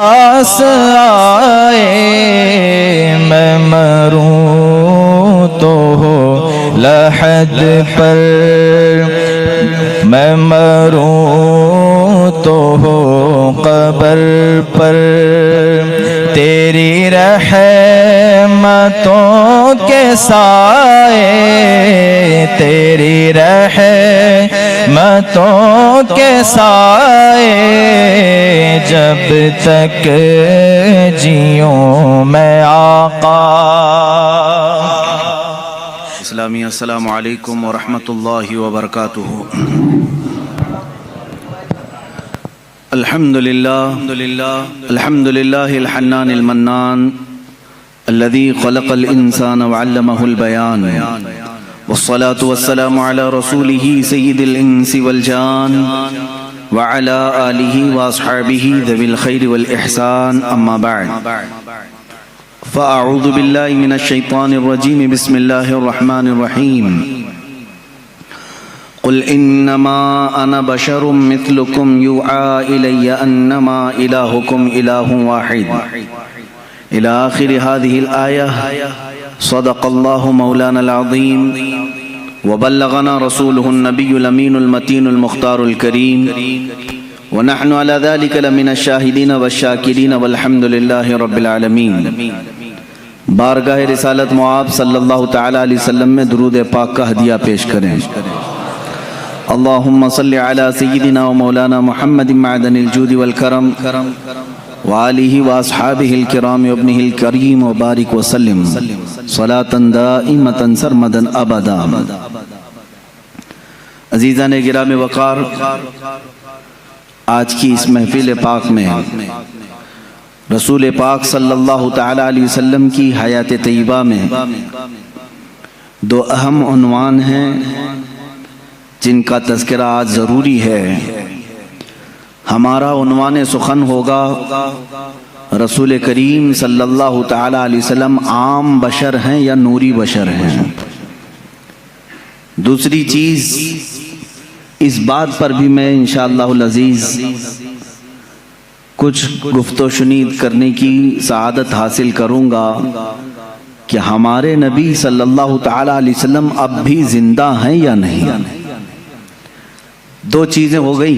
پاس آئے میں مروں تو ہو لحد پر، میں مروں تو ہو قبر پر، تیری رحمتوں کے سائے، تیری رحمتوں کے سائے، جب تک جیوں میں آقا۔ اسلامی السلام علیکم ورحمۃ اللہ وبرکاتہ۔ الحمد للہ الحنان المنان الذي خلق الانسان وعلمه البيان، والصلاة والسلام على رسوله سيد الانس والجان وعلى آله واصحابه ذوي الخير والإحسان، اما بعد فأعوذ بالله من الشيطان الرجيم، بسم الله الرحمن الرحيم۔ قل انما انا بشر مثلكم يوحى الي انما الهكم اله واحد، الى آخر هذه الآية۔ صدق الله مولانا العظيم وبلغنا رسوله النبي الأمين المتين المختار الكريم، ونحن على ذلك لمن الشاهدين والشاكرين والحمد لله رب العالمين۔ بارگاہ رسالت معاب صلی اللہ تعالی علیہ وسلم میں درود پاک کا ہدیہ پیش کریں۔ اللہم صلی علی سیدنا و مولانا محمد معدن الجود والکرم وآلہ واصحابہ الکرام وابنہ الکریم وبارک وسلم صلاة دائمة سرمدا ابدا۔ عزیزان گرام وقار، آج کی اس محفل پاک میں رسول پاک صلی اللہ تعالی علیہ وسلم کی حیات طیبہ میں دو اہم عنوان ہیں جن کا تذکرہ آج ضروری ہے۔ ہمارا عنوان سخن ہوگا رسول کریم صلی اللہ تعالی علیہ وسلم عام بشر ہیں یا نوری بشر ہیں۔ دوسری چیز، اس بات پر بھی میں انشاءاللہ العزیز کچھ گفت و شنید کرنے کی سعادت حاصل کروں گا کہ ہمارے نبی صلی اللہ تعالی علیہ وسلم اب بھی زندہ ہیں یا نہیں۔ دو چیزیں ہو گئی،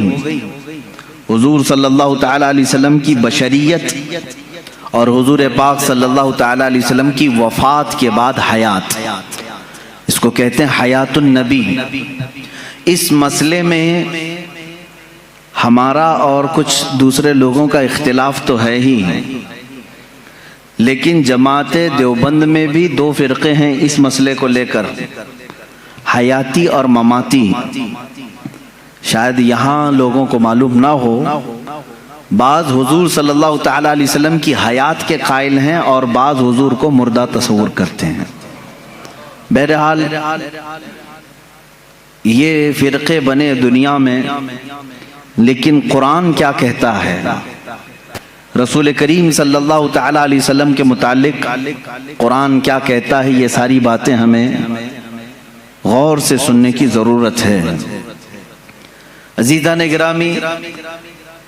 حضور صلی اللہ تعالی علیہ وسلم کی بشریت اور حضور پاک صلی اللہ تعالی علیہ وسلم کی وفات کے بعد حیات، اس کو کہتے ہیں حیات النبی۔ اس مسئلے میں ہمارا اور کچھ دوسرے لوگوں کا اختلاف تو ہے ہی، لیکن جماعت دیوبند میں بھی دو فرقے ہیں اس مسئلے کو لے کر، حیاتی اور مماتی۔ شاید یہاں لوگوں کو معلوم نہ ہو، بعض حضور صلی اللہ تعالی علیہ وسلم کی حیات کے قائل ہیں اور بعض حضور کو مردہ تصور کرتے ہیں۔ بہرحال یہ فرقے بنے دنیا میں، لیکن قرآن کیا کہتا ہے، رسول کریم صلی اللہ تعالی علیہ وسلم کے متعلق قرآن کیا کہتا ہے، یہ ساری باتیں ہمیں غور سے سننے کی ضرورت ہے۔ عزیزان گرامی،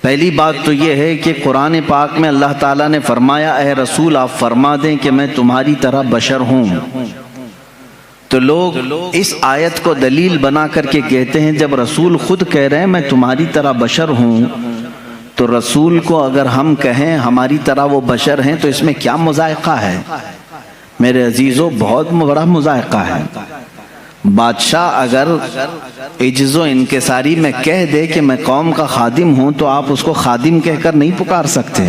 پہلی بات تو یہ ہے کہ قرآن پاک میں اللہ تعالیٰ نے فرمایا اے رسول آپ فرما دیں کہ میں تمہاری طرح بشر ہوں۔ تو لوگ اس آیت کو دلیل بنا کر کے کہتے ہیں جب رسول خود کہہ رہے ہیں میں تمہاری طرح بشر ہوں، تو رسول کو اگر ہم کہیں ہماری طرح وہ بشر ہیں تو اس میں کیا مذائقہ ہے؟ میرے عزیزو، بہت بڑا مذائقہ ہے۔ بادشاہ اگر عجز و انکساری میں کہہ دے کہ میں قوم کا خادم ہوں تو آپ اس کو خادم کہہ کر نہیں پکار سکتے۔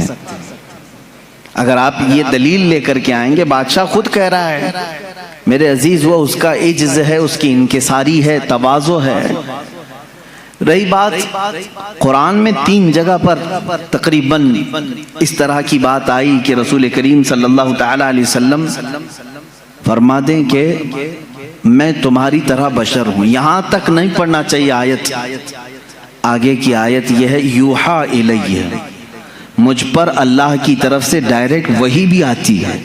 اگر آپ یہ دلیل لے کر کے آئیں گے بادشاہ خود کہہ رہا ہے، میرے عزیز وہ اس کا عجز ہے، اس کی انکساری ہے، تواضع ہے۔ رہی بات قرآن میں 3 جگہ پر تقریباً اس طرح کی بات آئی کہ رسول کریم صلی اللہ تعالی علیہ وسلم فرما دیں کہ میں تمہاری طرح بشر ہوں۔ یہاں تک نہیں پڑھنا چاہیے آیت، آگے کی آیت یہ ہے یوحا الیہ، مجھ پر اللہ کی طرف سے ڈائریکٹ وحی بھی آتی ہے۔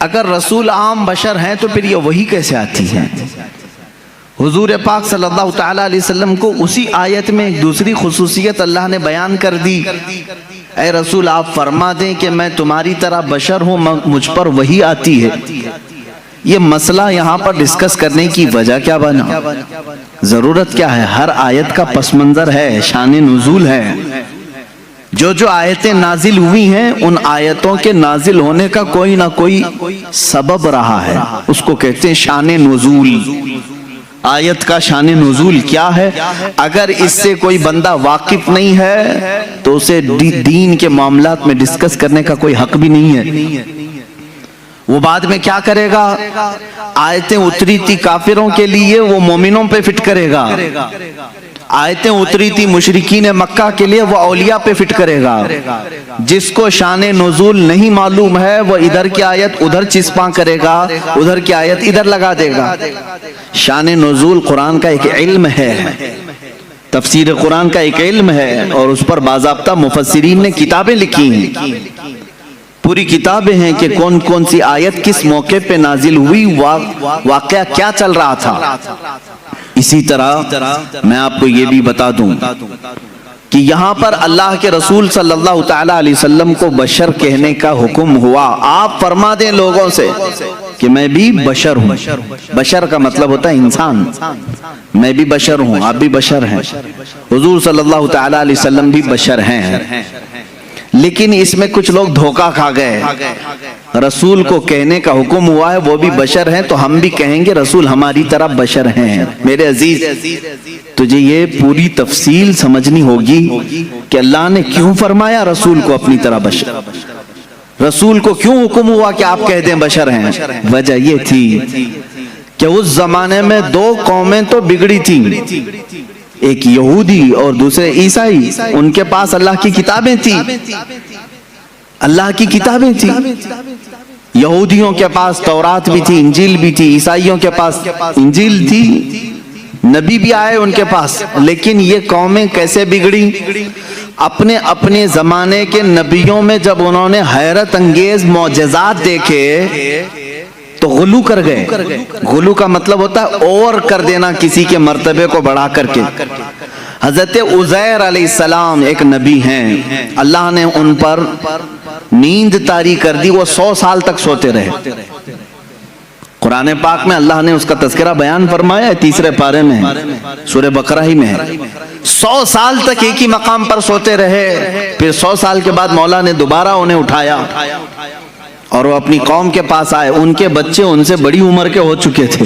اگر رسول عام بشر ہیں تو پھر یہ وحی کیسے آتی ہے؟ حضور پاک صلی اللہ تعالی علیہ وسلم کو اسی آیت میں ایک دوسری خصوصیت اللہ نے بیان کر دی، اے رسول آپ فرما دیں کہ میں تمہاری طرح بشر ہوں، مجھ پر وحی آتی ہے۔ یہ مسئلہ یہاں پر ڈسکس کرنے کی وجہ کیا بنا، ضرورت کیا ہے؟ ہر آیت کا پس منظر ہے، شان نزول ہے۔ جو آیتیں نازل ہوئی ہیں ان آیتوں کے نازل ہونے کا کوئی نہ کوئی سبب رہا ہے، اس کو کہتے ہیں شان نزول۔ آیت کا شان نزول کیا ہے؟ اگر اس سے کوئی بندہ واقف نہیں ہے تو اسے دین کے معاملات میں ڈسکس کرنے کا کوئی حق بھی نہیں ہے۔ وہ بعد میں کیا کرے گا؟ آیتیں اتری تھی کافروں کے لیے، وہ مومنوں پہ فٹ کرے گا۔ آیتیں اتری تھی مشرکین مکہ کے لیے، وہ اولیاء پہ فٹ کرے گا۔ جس کو شان نزول نہیں معلوم ہے وہ ادھر کی آیت ادھر چسپاں کرے گا، ادھر کی آیت ادھر لگا دے گا۔ شان نزول قرآن کا ایک علم ہے، تفسیر قرآن کا ایک علم ہے، اور اس پر باضابطہ مفسرین نے کتابیں لکھی ہیں، پوری کتابیں ہیں کہ کون کون سی آیت کس موقع پہ نازل ہوئی، واقعہ کیا چل رہا تھا۔ اسی طرح میں آپ کو یہ بھی بتا دوں کہ یہاں پر اللہ کے رسول صلی اللہ تعالی علیہ وسلم کو بشر کہنے کا حکم ہوا۔ آپ فرما دیں لوگوں سے کہ میں بھی بشر ہوں۔ بشر کا مطلب ہوتا ہے انسان، میں بھی بشر ہوں، آپ بھی بشر ہیں، حضور صلی اللہ تعالی علیہ وسلم بھی بشر ہیں۔ لیکن اس میں کچھ لوگ دھوکہ کھا گئے، رسول کو کہنے کا حکم ہوا ہے وہ بھی بشر ہیں تو ہم بھی کہیں گے رسول ہماری طرح بشر ہیں۔ میرے عزیز، تجھے یہ پوری تفصیل سمجھنی ہوگی کہ اللہ نے کیوں فرمایا رسول کو اپنی طرح بشر، رسول کو کیوں حکم ہوا کہ آپ کہہ دیں بشر ہیں۔ وجہ یہ تھی کہ اس زمانے میں دو قومیں تو بگڑی تھیں، ایک یہودی اور دوسرے عیسائی۔ ان کے پاس اللہ کی کتابیں تھیں، اللہ کی کتابیں تھیں۔ یہودیوں کے پاس تورات بھی تھی، انجیل بھی تھی، عیسائیوں کے پاس انجیل تھی، نبی بھی آئے ان کے پاس۔ لیکن یہ قومیں کیسے بگڑی؟ اپنے اپنے زمانے کے نبیوں میں جب انہوں نے حیرت انگیز معجزات دیکھے تو غلو کر گئے۔ غلو کا مطلب ہوتا ہے اور کر دینا کسی کے مرتبے کو بڑھا کر کے۔ حضرت عزیر علیہ السلام ایک نبی ہیں، اللہ نے ان پر نیند طاری کر دی، وہ 100 سال تک سوتے رہے۔ قرآن پاک میں اللہ نے اس کا تذکرہ بیان فرمایا ہے، 3 پارے میں، سورہ بقرہ ہی میں ہے۔ 100 سال تک ایک ہی مقام پر سوتے رہے، پھر 100 سال کے بعد مولا نے دوبارہ انہیں اٹھایا اور وہ اپنی قوم کے پاس آئے۔ ان کے بچے ان سے بڑی عمر کے ہو چکے تھے،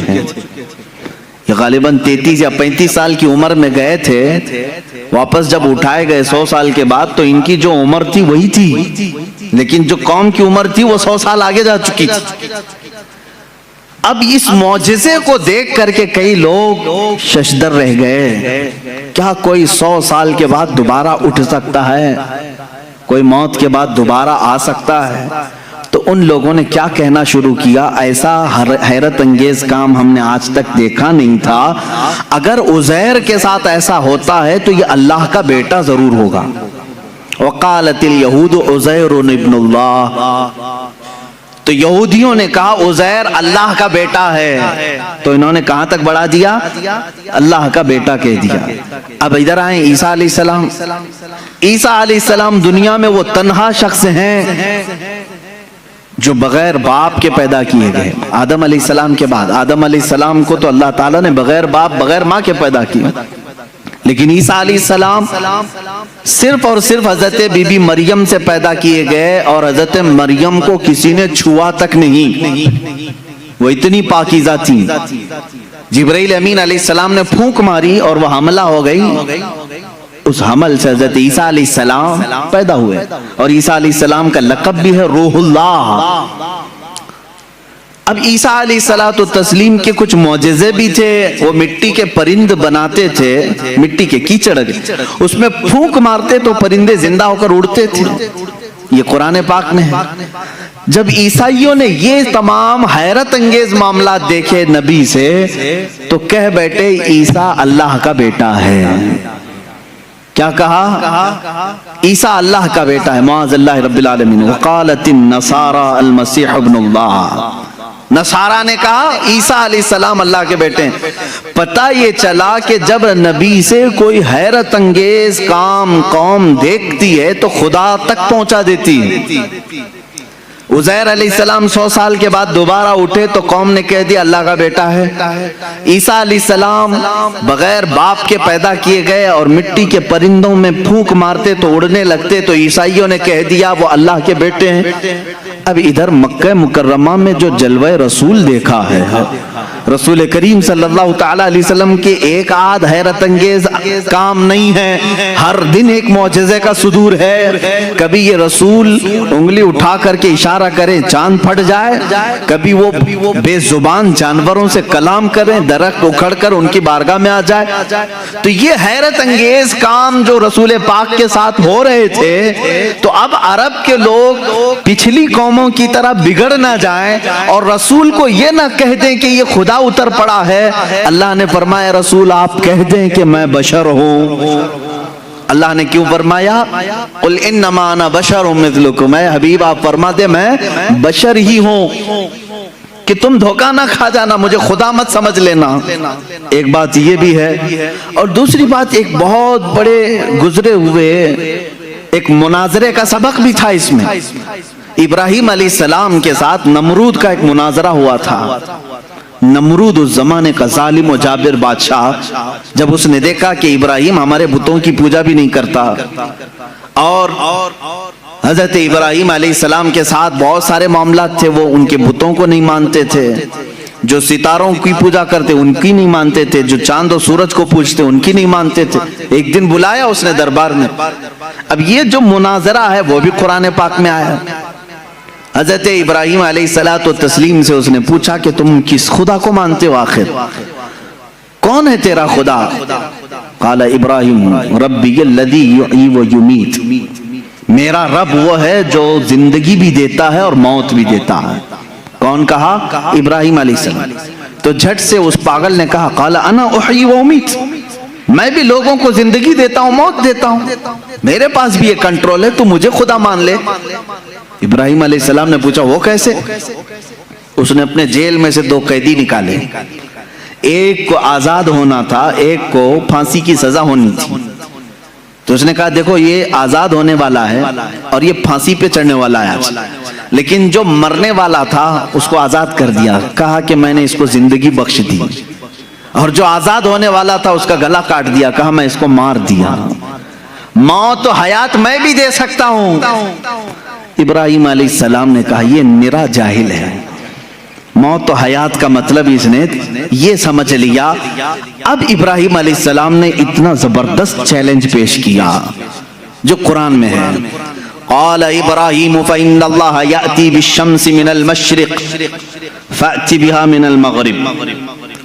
یہ غالباً 33 یا 35 سال کی عمر میں گئے تھے۔ واپس جب اٹھائے گئے 100 سال کے بعد تو ان کی جو عمر تھی وہی تھی، لیکن جو قوم کی عمر تھی وہ 100 سال آگے جا چکی تھی۔ اب اس معجزے کو دیکھ کر کے کئی لوگ ششدر رہ گئے، کیا کوئی 100 سال کے بعد دوبارہ اٹھ سکتا ہے؟ کوئی موت کے بعد دوبارہ آ سکتا ہے؟ تو ان لوگوں نے کیا کہنا شروع کیا، ایسا حیرت انگیز کام ہم نے آج تک دیکھا نہیں تھا۔ اگر عزیر کے ساتھ ایسا ہوتا ہے تو یہ اللہ کا بیٹا ضرور ہوگا۔ وقالت الیہود عزیر ابن اللہ، تو یہودیوں نے کہا عزیر اللہ کا بیٹا ہے، تو انہوں نے کہاں تک بڑھا دیا؟ اللہ کا بیٹا کہہ دیا۔ اب ادھر آئیں عیسیٰ علیہ السلام۔ عیسیٰ علیہ السلام دنیا میں وہ تنہا شخص ہیں جو بغیر باپ کے پیدا کیے گئے۔ آدم علیہ السلام کے بعد، آدم علیہ السلام کو تو اللہ تعالیٰ نے بغیر باپ بغیر ماں کے پیدا کیا، لیکن عیسیٰ علیہ السلام صرف اور صرف حضرت بی بی مریم سے پیدا کیے گئے، اور حضرت مریم کو کسی نے چھوا تک نہیں، وہ اتنی پاکیزہ تھی۔ جبرائیل امین علیہ السلام نے پھونک ماری اور وہ حملہ ہو گئی، اس حمل سے حضرت عیسیٰ علیہ السلام پیدا ہوئے، اور عیسیٰ علیہ السلام کا لقب بھی ہے روح اللہ۔ اب عیسیٰ علیہ السلام کے کچھ معجزے بھی تھے، وہ مٹی کے پرند بناتے تھے، مٹی کے کیچڑ اس میں پھونک مارتے تو پرندے زندہ ہو کر اڑتے تھے، یہ قرآن پاک میں ہے۔ جب عیسائیوں نے یہ تمام حیرت انگیز معاملات دیکھے نبی سے تو کہہ بیٹھے عیسیٰ اللہ کا بیٹا ہے۔ کیا کہا؟ عیسیٰ اللہ کا بیٹا ہے، معاذ اللہ رب العالمین۔ وقالت النصارى المسیح ابن اللہ، نصارہ نے کہا عیسیٰ علیہ السلام اللہ کے بیٹے ہیں۔ پتہ یہ چلا کہ جب نبی سے کوئی حیرت انگیز کام قوم دیکھتی ہے تو خدا تک پہنچا دیتی ہے۔ عزیر علیہ السلام 100 سال کے بعد دوبارہ اٹھے تو قوم نے کہہ دیا اللہ کا بیٹا ہے۔ عیسیٰ علیہ السلام بغیر باپ کے پیدا کیے گئے اور مٹی کے پرندوں میں پھونک مارتے تو اڑنے لگتے، تو عیسائیوں نے کہہ دیا وہ اللہ کے بیٹے ہیں۔ اب ادھر مکہ مکرمہ میں جو جلوہ رسول دیکھا ہے، رسول کریم صلی اللہ تعالی علیہ وسلم کے ایک آدھ حیرت انگیز کام نہیں ہے، ہر دن ایک معجزے کا صدور ہے۔ کبھی یہ رسول انگلی اٹھا کر کے اشارہ کریں چاند پھٹ جائے، کبھی وہ بے زبان جانوروں سے کلام کریں درخت اکھڑ کر ان کی بارگاہ میں آ جائے۔ تو یہ حیرت انگیز کام جو رسول پاک کے ساتھ ہو رہے تھے، تو اب عرب کے لوگ پچھلی قوموں کی طرح بگڑ نہ جائیں اور رسول کو یہ نہ کہہ دیں کہ یہ خدا اتر پڑا ہے۔ اللہ نے فرمایا رسول آپ کہہ دیں کہ میں بشر ہوں۔ اللہ نے کیوں فرمایا قل انما انا بشر مثلکم، اے حبیب آپ فرما دے میں بشر ہی ہوں، کہ تم دھوکہ نہ کھا جانا، مجھے خدا مت سمجھ لینا۔ ایک بات یہ بھی ہے، اور دوسری بات ایک بہت بڑے گزرے ہوئے ایک مناظرے کا سبق بھی تھا اس میں۔ ابراہیم علیہ السلام کے ساتھ نمرود کا ایک مناظرہ ہوا تھا۔ نمرود اس زمانے کا ظالم و جابر بادشاہ، جب اس نے دیکھا کہ ابراہیم ہمارے بتوں کی پوجا بھی نہیں کرتا، اور حضرت ابراہیم علیہ السلام کے ساتھ بہت سارے معاملات تھے، وہ ان کے بتوں کو نہیں مانتے تھے، جو ستاروں کی پوجا کرتے ان کی نہیں مانتے تھے، جو چاند و سورج کو پوجتے ان کی نہیں مانتے تھے۔ ایک دن بلایا اس نے دربار میں۔ اب یہ جو مناظرہ ہے وہ بھی قرآن پاک میں آیا۔ حضرت ابراہیم علیہ السلام سے اس نے پوچھا کہ تم کس خدا کو مانتے ہو، آخر کون ہے تیرا خدا؟ قال ابراہیم ربی الذی یحیی و یمیت، میرا رب وہ ہے جو زندگی بھی دیتا ہے اور موت بھی دیتا ہے۔ کون کہا؟ ابراہیم علیہ السلام۔ تو جھٹ سے اس پاگل نے کہا قال انا احیی و امیت، میں بھی لوگوں کو زندگی دیتا ہوں موت دیتا ہوں، میرے پاس بھی یہ کنٹرول ہے، تو مجھے خدا مان لے۔ ابراہیم علیہ السلام نے پوچھا وہ کیسے؟ اس نے اپنے جیل میں سے 2 قیدی نکالے، ایک کو آزاد ہونا تھا، ایک کو پھانسی کی سزا ہونی تھی۔ تو اس نے کہا دیکھو یہ آزاد ہونے والا ہے اور یہ پھانسی پہ چڑھنے والا ہے، لیکن جو مرنے والا تھا اس کو آزاد کر دیا، کہا کہ میں نے اس کو زندگی بخش دی، اور جو آزاد ہونے والا تھا اس کا گلا کاٹ دیا، کہا میں اس کو مار دیا۔ موت و حیات میں بھی دے سکتا ہوں۔ ابراہیم علیہ السلام نے کہا یہ نرا جاہل ہے، موت و حیات کا مطلب اس نے یہ سمجھ لیا۔ اب ابراہیم علیہ السلام نے اتنا زبردست چیلنج پیش کیا جو قرآن میں ہے۔ قال ابراہیم فإن اللہ یأتی بالشمس من المشرق فأتی بها من المغرب۔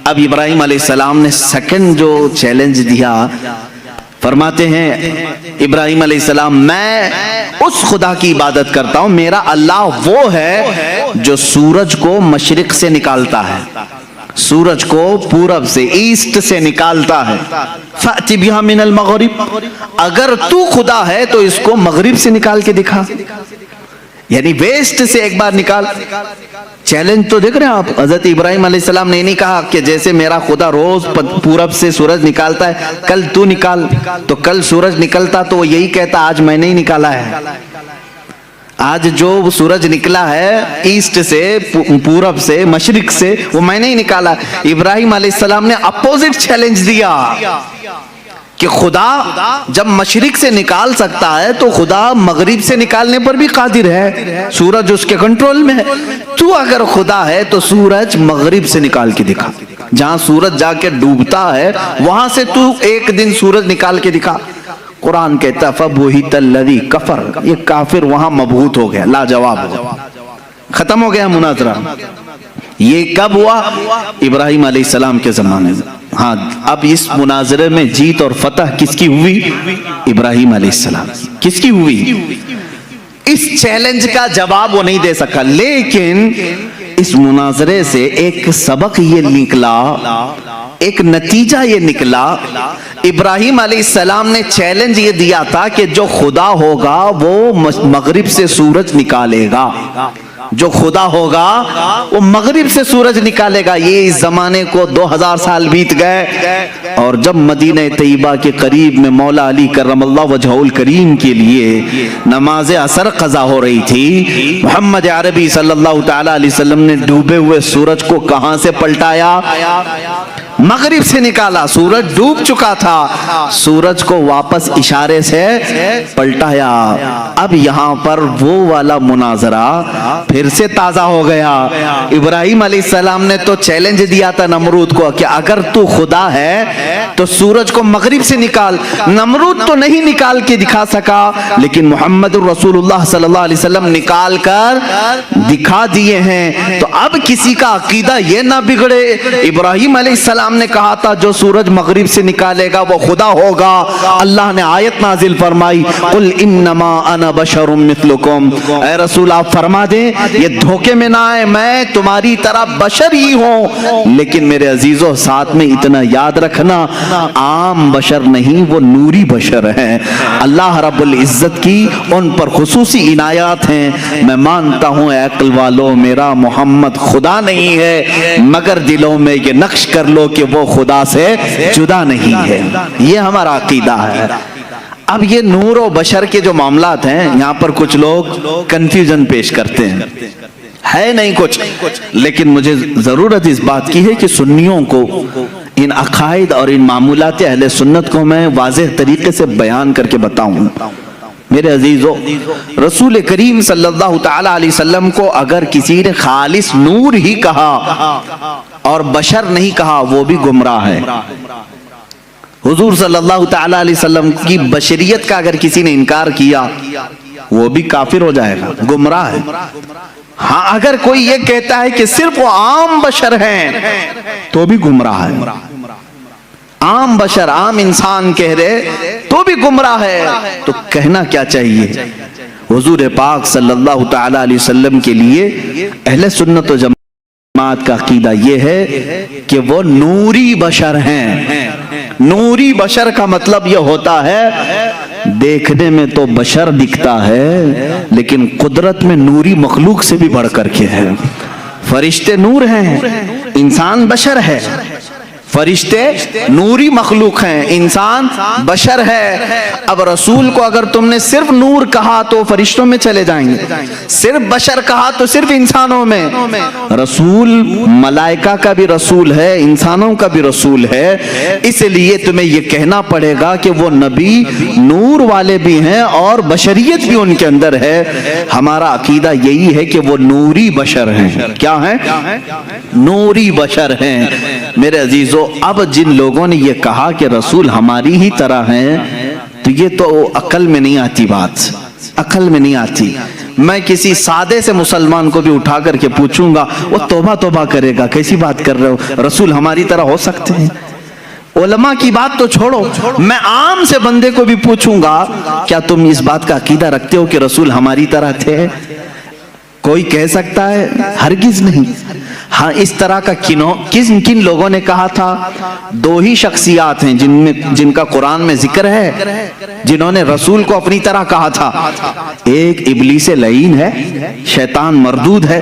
اب ابراہیم علیہ السلام نے سیکنڈ جو چیلنج دیا، فرماتے ہیں ابراہیم علیہ السلام میں اس خدا کی عبادت کرتا ہوں، میرا اللہ وہ ہے جو سورج کو مشرق سے نکالتا ہے، سورج کو پورب سے ایسٹ سے نکالتا ہے۔ فأتی بها من المغرب، اگر تو خدا ہے تو اس کو مغرب سے نکال کے دکھا، یعنی ویسٹ سے ایک بار نکال۔ چیلنج تو دیکھ رہے ہیں آپ، حضرت ابراہیم علیہ السلام نے نہیں کہا کہ جیسے میرا خدا روز پورب سے سورج نکالتا ہے کل تو نکال، تو کل سورج نکلتا تو وہ یہی کہتا آج میں نے ہی نکالا ہے، آج جو سورج نکلا ہے ایسٹ سے پورب سے مشرق سے وہ میں نے ہی نکالا۔ ابراہیم علیہ السلام نے اپوزٹ چیلنج دیا کہ خدا جب مشرق سے نکال سکتا ہے تو خدا مغرب سے نکالنے پر بھی قادر ہے، سورج اس کے کنٹرول میں ہے۔ تو اگر خدا ہے تو سورج مغرب سے نکال کے دکھا، جہاں سورج جا کے ڈوبتا ہے وہاں سے تو ایک دن سورج نکال کے دکھا۔ قرآن کہتا فَبُهِتَ الَّذِي كَفَرَ، یہ کافر وہاں مبہوت ہو گیا، لاجواب ہو، ختم ہو گیا مناظرہ۔ یہ کب ہوا؟ ابراہیم علیہ السلام کے زمانے میں۔ ہاں اب اس مناظرے میں جیت اور فتح کس کی ہوئی؟ ابراہیم علیہ السلام کس کی ہوئی؟ اس چیلنج کا جواب وہ نہیں دے سکا، لیکن اس مناظرے سے ایک سبق یہ نکلا، ایک نتیجہ یہ نکلا۔ ابراہیم علیہ السلام نے چیلنج یہ دیا تھا کہ جو خدا ہوگا وہ مغرب سے سورج نکالے گا، جو خدا ہوگا وہ مغرب سے سورج نکالے گا. یہ اس زمانے کو 2000 سال بیت گئے, اور جب مدینہ طیبہ کے قریب میں مولا علی کرم اللہ وجہہ الکریم کے لیے نماز عصر قضا ہو رہی تھی, محمد عربی صلی اللہ تعالی علیہ وسلم نے ڈوبے ہوئے سورج کو کہاں سے پلٹایا؟ مغرب سے نکالا. سورج ڈوب چکا تھا, سورج کو واپس اشارے سے پلٹایا. اب یہاں پر وہ والا مناظرہ پھر سے تازہ ہو گیا. ابراہیم علیہ السلام نے تو چیلنج دیا تھا نمرود کو کہ اگر تو خدا ہے تو سورج کو مغرب سے نکال. نمرود تو نہیں نکال کے دکھا سکا, لیکن محمد رسول اللہ صلی اللہ علیہ وسلم نکال کر دکھا دیے ہیں. تو اب کسی کا عقیدہ یہ نہ بگڑے. ابراہیم علیہ السلام نے کہا تھا جو سورج مغرب سے نکالے گا وہ خدا ہوگا. اللہ نے آیت نازل فرمائی, قل انما انا بشر مثلکم, اے رسول آپ فرما دیں یہ دھوکے میں نہ آئے, میں تمہاری طرح بشر ہی ہوں. لیکن میرے عزیزوں ساتھ میں اتنا یاد رکھنا, عام بشر نہیں, وہ نوری بشر ہیں. اللہ رب العزت کی ان پر خصوصی عنایات ہیں. میں مانتا ہوں اے عقل والو میرا محمد خدا نہیں ہے, مگر دلوں میں یہ نقش کر لو کہ وہ خدا سے جدا نہیں ہے. یہ ہمارا عقیدہ ہے. اب یہ نور و بشر کے جو معاملات ہیں یہاں پر کچھ لوگ کنفیوژن پیش کرتے ہیں, ہے نہیں کچھ, لیکن مجھے ضرورت اس بات کی ہے کہ سنیوں کو ان عقائد اور ان معمولات اہل سنت کو میں واضح طریقے سے بیان کر کے بتاؤں. میرے عزیزو, رسول کریم صلی اللہ تعالی علیہ وسلم کو اگر کسی نے خالص نور ہی کہا اور بشر نہیں کہا وہ بھی گمراہ ہے. حضور صلی اللہ تعالی علیہ وسلم کی بشریت کا اگر کسی نے انکار کیا وہ بھی کافر ہو جائے گا, گمراہ ہے. ہاں اگر کوئی یہ کہتا ہے کہ صرف وہ عام بشر ہیں تو بھی گمراہ ہے. عام بشر, عام انسان کہہ رہے تو بھی گمراہ ہے. تو کہنا کیا چاہیے؟ حضور پاک صلی اللہ تعالی علیہ وسلم کے لیے اہل سنت و جماعت کا عقیدہ یہ ہے کہ وہ نوری بشر ہیں. نوری بشر کا مطلب یہ ہوتا ہے دیکھنے میں تو بشر دکھتا ہے لیکن قدرت میں نوری مخلوق سے بھی بڑھ کر کے ہے. فرشتے نور ہیں, انسان بشر ہے. فرشتے نوری مخلوق ہیں, انسان بشر ہے. اب رسول کو اگر تم نے صرف نور کہا تو فرشتوں میں چلے جائیں گے, صرف بشر کہا تو صرف انسانوں میں. رسول ملائکہ کا بھی رسول ہے, انسانوں کا بھی رسول ہے. اس لیے تمہیں یہ کہنا پڑے گا کہ وہ نبی نور والے بھی ہیں اور بشریت بھی ان کے اندر ہے. ہمارا عقیدہ یہی ہے کہ وہ نوری بشر ہیں. کیا ہیں؟ نوری بشر ہیں. میرے عزیزو, اب جن لوگوں نے یہ کہا کہ رسول ہماری ہی طرح ہیں تو یہ تو عقل میں نہیں آتی بات, عقل میں نہیں آتی. میں کسی سادے سے مسلمان کو بھی اٹھا کر کے پوچھوں گا وہ توبہ توبہ کرے گا, کیسی بات کر رہے ہو, رسول ہماری طرح ہو سکتے ہیں؟ علماء کی بات تو چھوڑو, میں عام سے بندے کو بھی پوچھوں گا کیا تم اس بات کا عقیدہ رکھتے ہو کہ رسول ہماری طرح تھے؟ کوئی کہہ سکتا ہے؟ ہرگز نہیں. ہاں اس طرح کا کن لوگوں نے کہا تھا؟ دو ہی شخصیات ہیں جن کا قرآن میں ذکر ہے جنہوں نے رسول کو اپنی طرح کہا تھا. ایک ابلیس لعین ہے, شیطان مردود ہے,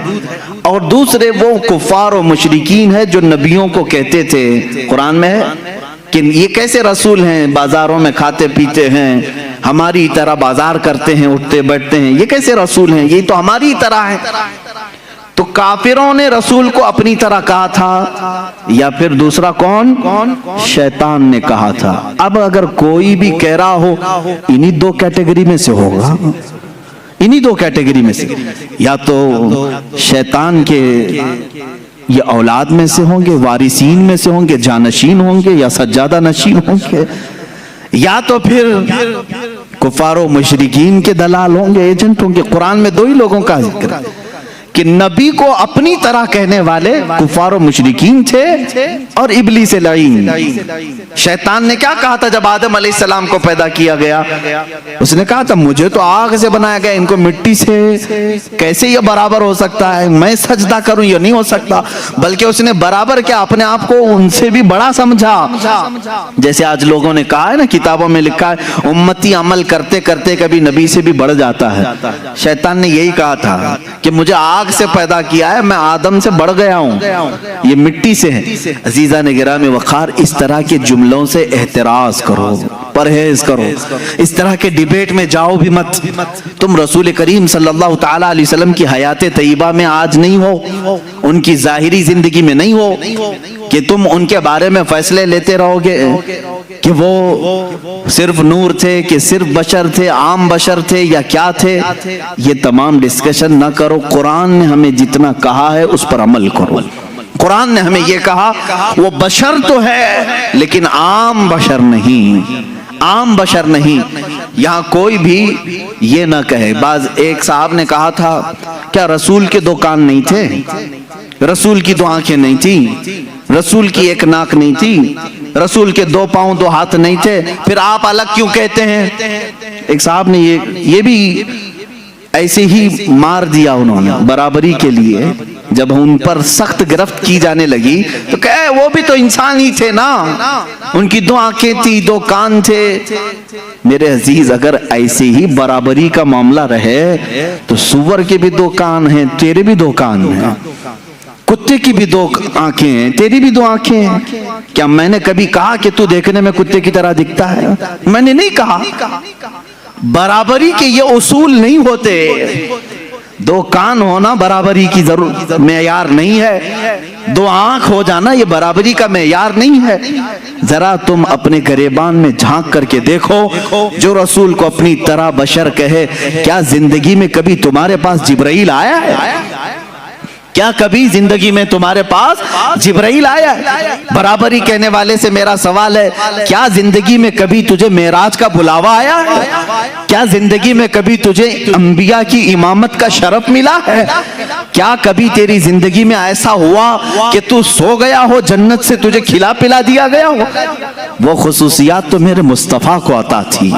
اور دوسرے وہ کفار و مشرکین ہے جو نبیوں کو کہتے تھے, قرآن میں ہے کہ یہ کیسے رسول ہیں, بازاروں میں کھاتے پیتے ہیں, ہماری طرح بازار کرتے ہیں, اٹھتے بیٹھتے ہیں, یہ کیسے رسول ہیں, یہ تو ہماری طرح ہیں. تو کافروں نے رسول کو اپنی طرح کہا تھا, یا پھر دوسرا کون؟ شیطان نے کہا تھا. اب اگر کوئی بھی کہہ رہا ہو انہی دو کیٹیگری میں سے ہوگا, انہی دو کیٹیگری میں سے, یا تو شیطان کے یہ اولاد میں سے ہوں گے, وارثین میں سے ہوں گے, جانشین ہوں گے, یا سجادہ نشین ہوں گے, یا تو پھر کفار و مشرکین کے دلال ہوں گے, ایجنٹ ہوں گے. قرآن میں دو ہی لوگوں کا ذکر ہے کہ نبی کو اپنی طرح کہنے والے کفار و مشرکین تھے اور ابلیس لعین. شیطان نے کیا کہا تھا جب آدم علیہ السلام کو پیدا کیا گیا؟ اس نے کہا تھا مجھے تو آگ سے بنایا گیا, ان کو مٹی سے کیسے یہ برابر ہو سکتا ہے, میں سجدہ کروں یہ نہیں ہو سکتا. بلکہ اس نے برابر کیا, اپنے آپ کو ان سے بھی بڑا سمجھا. جیسے آج لوگوں نے کہا ہے نا, کتابوں میں لکھا ہے امتی عمل کرتے کرتے کبھی نبی سے بھی بڑھ جاتا ہے. شیطان نے یہی کہا تھا کہ مجھے آگ سے پیدا کیا ہے، میں آدم سے بڑھ گیا ہوں، یہ مٹی سے ہے۔ عزیزان گرامی وقار، اس طرح کے جملوں سے احتراز کرو، پرہیز کرو، اس طرح کے ڈیبیٹ میں جاؤ بھی مت۔ تم رسول کریم صلی اللہ تعالیٰ علیہ وسلم کی حیات طیبہ میں آج نہیں ہو، ان کی ظاہری زندگی میں نہیں ہو کہ تم ان کے بارے میں فیصلے لیتے رہو گے کہ وہ صرف نور تھے، کہ صرف بشر تھے، عام بشر تھے یا کیا تھے۔ یہ تمام ڈسکشن نہ کرو، قرآن نے ہمیں جتنا کہا ہے اس پر عمل کرو۔ قرآن نے ہمیں یہ کہا وہ بشر تو ہے لیکن عام بشر نہیں، عام بشر نہیں۔ یہاں کوئی بھی یہ نہ کہے، بعض ایک صاحب نے کہا تھا کیا رسول کے دو کان نہیں تھے، رسول کی دو آنکھیں نہیں تھی، رسول کی ایک ناک نہیں تھی، رسول کے دو پاؤں دو ہاتھ نہیں تھے، پھر آپ الگ کیوں کہتے ہیں؟ ایک صاحب نے یہ بھی ایسے ہی مار دیا انہوں نے برابری کے لیے، جب ان پر سخت گرفت کی جانے لگی تو کہے وہ بھی تو انسان ہی تھے نا، ان کی دو آنکھیں تھی، دو کان تھے۔ میرے عزیز، اگر ایسے ہی برابری کا معاملہ رہے تو سور کے بھی دو کان ہیں، تیرے بھی دو کان ہیں، کتے کی بھی دو آنکھیں ہیں، تیری بھی دو آنکھیں ہیں۔ کیا میں نے کبھی کہا کہ تو دیکھنے میں کتے کی طرح دکھتا ہے؟ میں نے نہیں کہا۔ برابری کے یہ اصول نہیں ہوتے، دو کان ہونا برابری کی ضرورت معیار نہیں ہے، دو آنکھ ہو جانا یہ برابری کا معیار نہیں ہے۔ ذرا تم اپنے گریبان میں جھانک کر کے دیکھو، جو رسول کو اپنی طرح بشر کہے، کیا زندگی میں کبھی تمہارے پاس جبرائیل آیا ہے؟ کیا کبھی زندگی میں تمہارے پاس جبرائیل آیا ہے؟ برابری کہنے والے سے میرا سوال ہے، کیا زندگی میں کبھی تجھے معراج کا بلاوا آیا ہے؟ کیا زندگی میں کبھی تجھے انبیاء کی امامت کا شرف ملا ہے؟ کیا کبھی تیری زندگی میں ایسا ہوا کہ تو سو گیا ہو، جنت سے تجھے کھلا پلا دیا گیا ہو؟ وہ خصوصیات تو میرے مصطفیٰ کو عطا تھی،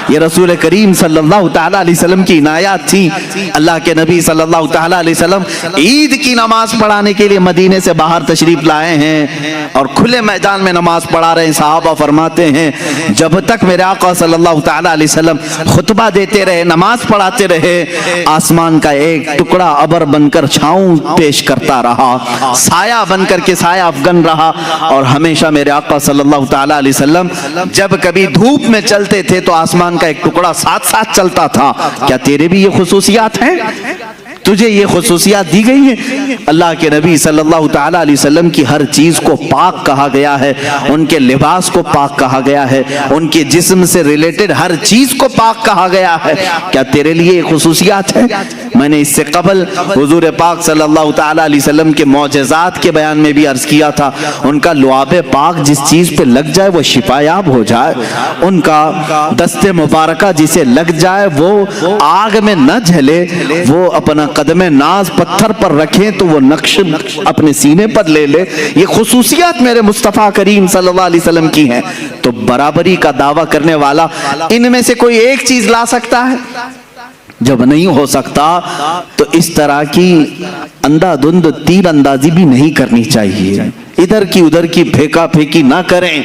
یہ رسول کریم صلی اللہ تعالیٰ علیہ وسلم کی عنایات تھی۔ اللہ کے نبی صلی اللہ تعالیٰ علیہ وسلم عید کی نماز پڑھانے کے لیے مدینے سے باہر تشریف لائے ہیں اور کھلے میدان میں نماز پڑھا رہے ہیں۔ صحابہ فرماتے ہیں جب تک میرے آقا صلی اللہ تعالیٰ علیہ وسلم خطبہ دیتے رہے، نماز پڑھاتے رہے، آسمان کا ایک ٹکڑا ابر بن کر چھاؤں پیش کرتا رہا، سایہ بن کر کے سایہ افغن رہا، اور ہمیشہ میرے آقا صلی اللہ تعالیٰ علیہ وسلم جب کبھی دھوپ میں چلتے تھے تو آسمان کا ایک ٹکڑا ساتھ ساتھ چلتا تھا۔ کیا تیرے بھی یہ خصوصیات ہیں؟ تجھے یہ خصوصیات دی گئی ہیں؟ اللہ کے نبی صلی اللہ تعالیٰ علیہ وسلم کی ہر چیز کو پاک کہا گیا ہے، ان کے لباس کو پاک کہا گیا ہے، ان کے جسم سے ریلیٹڈ ہر چیز کو پاک کہا گیا ہے۔ کیا تیرے لیے یہ خصوصیات ہیں؟ میں نے اس سے قبل حضور پاک صلی اللہ تعالیٰ علیہ وسلم کے معجزات کے بیان میں بھی عرض کیا تھا، ان کا لعاب پاک جس چیز پہ لگ جائے وہ شفایاب ہو جائے، ان کا دست مبارکہ جسے لگ جائے وہ آگ میں نہ جھلے، وہ اپنا قدم ناز پتھر پر رکھیں تو وہ نقش اپنے سینے پر لے لے۔ یہ خصوصیات میرے مصطفیٰ کریم صلی اللہ علیہ وسلم کی ہیں۔ تو برابری کا دعویٰ کرنے والا ان میں سے کوئی ایک چیز لا سکتا ہے؟ جب نہیں ہو سکتا تو اس طرح کی اندھا دھند تیر اندازی بھی نہیں کرنی چاہیے، ادھر کی ادھر کی پھینکا پھینکی نہ کریں۔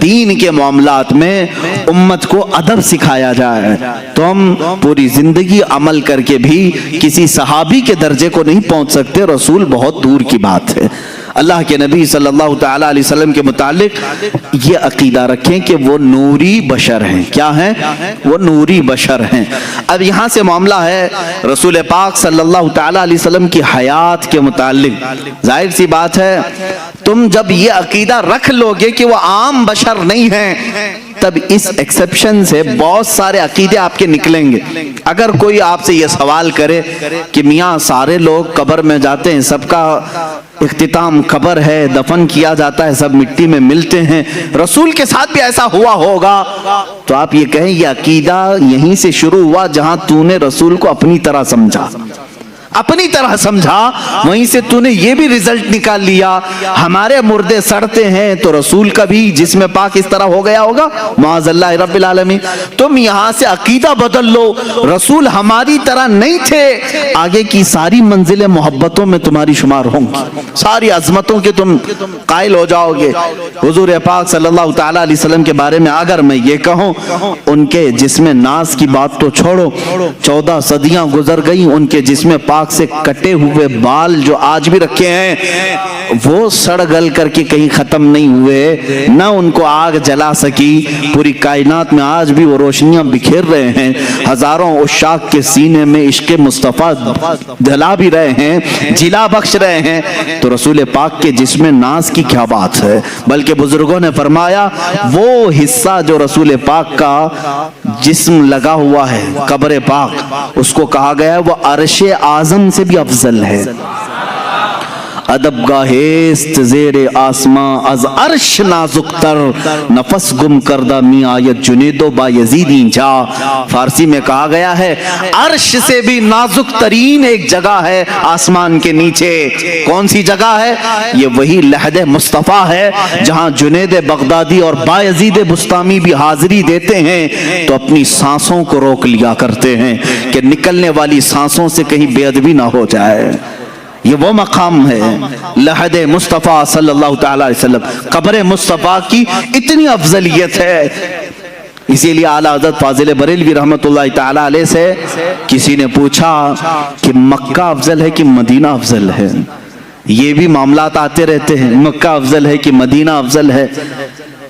دین کے معاملات میں امت کو ادب سکھایا جائے تو ہم پوری زندگی عمل کر کے بھی کسی صحابی کے درجے کو نہیں پہنچ سکتے، رسول بہت دور کی بات ہے۔ اللہ کے نبی صلی اللہ تعالیٰ علیہ وسلم کے متعلق یہ عقیدہ رکھیں کہ وہ نوری بشر ہیں۔ کیا ہیں؟ وہ نوری بشر ہیں۔ اب یہاں سے معاملہ ہے رسول پاک صلی اللہ تعالیٰ علیہ وسلم کی حیات کے متعلق۔ ظاہر سی بات ہے تم جب یہ عقیدہ رکھ لو گے کہ وہ عام بشر نہیں ہیں، تب اس ایکسپشن سے بہت سارے عقیدے آپ کے نکلیں گے۔ اگر کوئی آپ سے یہ سوال کرے کہ میاں سارے لوگ قبر میں جاتے ہیں، سب کا اختتام قبر ہے، دفن کیا جاتا ہے، سب مٹی میں ملتے ہیں، رسول کے ساتھ بھی ایسا ہوا ہوگا، تو آپ یہ کہیں یہ عقیدہ یہیں سے شروع ہوا جہاں تو نے رسول کو اپنی طرح سمجھا، اپنی طرح سمجھا، وہیں سے تو نے یہ بھی رزلٹ نکال لیا ہمارے مردے سڑتے ہیں تو رسول کا بھی جسم پاک اس طرح ہو گیا ہوگا، معاذ اللہ رب العالمین۔ تم یہاں سے عقیدہ بدل لو، رسول ہماری طرح نہیں تھے، آگے کی ساری منزلیں محبتوں میں تمہاری شمار ہوں گی، ساری عظمتوں کے تم قائل ہو جاؤ گے۔ حضور پاک صلی اللہ تعالیٰ علیہ وسلم کے بارے میں اگر میں یہ کہوں، ان کے جسم ناز کی بات تو چھوڑو، 14 صدیاں گزر گئی، ان کے جسم پاک پاک سے کٹے ہوئے بال جو آج بھی رکھے ہیں وہ سڑ گل کر کے کہیں ختم نہیں ہوئے، نہ ان کو آگ جلا سکی، پوری کائنات میں آج بھی وہ روشنیاں بکھیر رہے ہیں، ہزاروں عشاق کے سینے میں عشق مصطفیٰ دھلا بھی رہے ہیں، جلا بخش رہے ہیں، تو رسول پاک کے جسم ناز کی کیا بات ہے۔ بلکہ بزرگوں نے فرمایا وہ حصہ جو رسول پاک کا جسم لگا ہوا ہے قبر پاک، اس کو کہا گیا ہے وہ عرش اعظم سے بھی افضل ہے۔ ادب گاہست زیر آسماں از عرش نازک تر، نفس گم کردہ می آیت جنید و بایزیدی جا۔ فارسی میں کہا گیا ہے عرش سے بھی نازک ترین ایک جگہ ہے آسمان کے نیچے۔ کون سی جگہ ہے؟ یہ وہی لحد مصطفیٰ ہے جہاں جنید بغدادی اور بایزید بسطامی بھی حاضری دیتے ہیں تو اپنی سانسوں کو روک لیا کرتے ہیں کہ نکلنے والی سانسوں سے کہیں بے ادبی نہ ہو جائے۔ یہ وہ مقام ہے لحد مصطفیٰ صلی اللہ تعالیٰ علیہ وسلم، قبر مصطفیٰ کی اتنی افضلیت ہے۔ اسی لیے اعلیٰ حضرت فاضل بریلوی رحمت اللہ تعالیٰ علیہ سے کسی نے پوچھا کہ مکہ افضل ہے کہ مدینہ افضل ہے؟ یہ بھی معاملات آتے رہتے ہیں، مکہ افضل ہے کہ مدینہ افضل ہے؟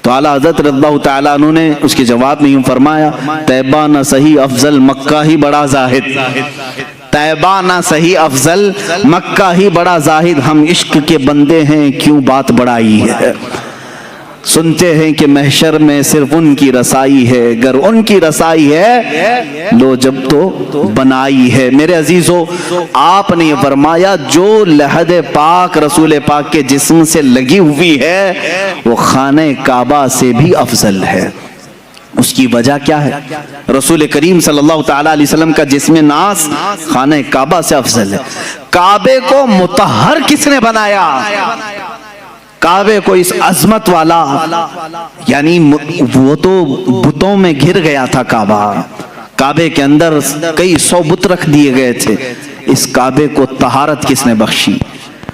تو اعلیٰ حضرت رضی اللہ تعالیٰ عنہ نے اس کے جواب میں یوں فرمایا طیبہ نہ صحیح افضل مکہ ہی بڑا زاہد، طیبہ نہ صحیح افضل مکہ ہی بڑا زاہد، ہم عشق کے بندے ہیں کیوں بات بڑائی ہے، سنتے ہیں کہ محشر میں صرف ان کی رسائی ہے، گر ان کی رسائی ہے لو جب تو بنائی ہے۔ میرے عزیزو آپ نے یہ فرمایا جو لحد پاک رسول پاک کے جسم سے لگی ہوئی ہے وہ خانہ کعبہ سے بھی افضل ہے۔ اس کی وجہ کیا ہے؟ رسول کریم صلی اللہ تعالیٰ علیہ وسلم کا جسم ناز خانہ کعبہ سے افضل ہے۔ کعبے کو مطہر کس نے بنایا؟ کعبے کو اس عظمت والا، یعنی وہ تو بتوں میں گھر گیا تھا کعبہ، کعبے کے اندر کئی 100 بت رکھ دیے گئے تھے، اس کعبے کو طہارت کس نے بخشی؟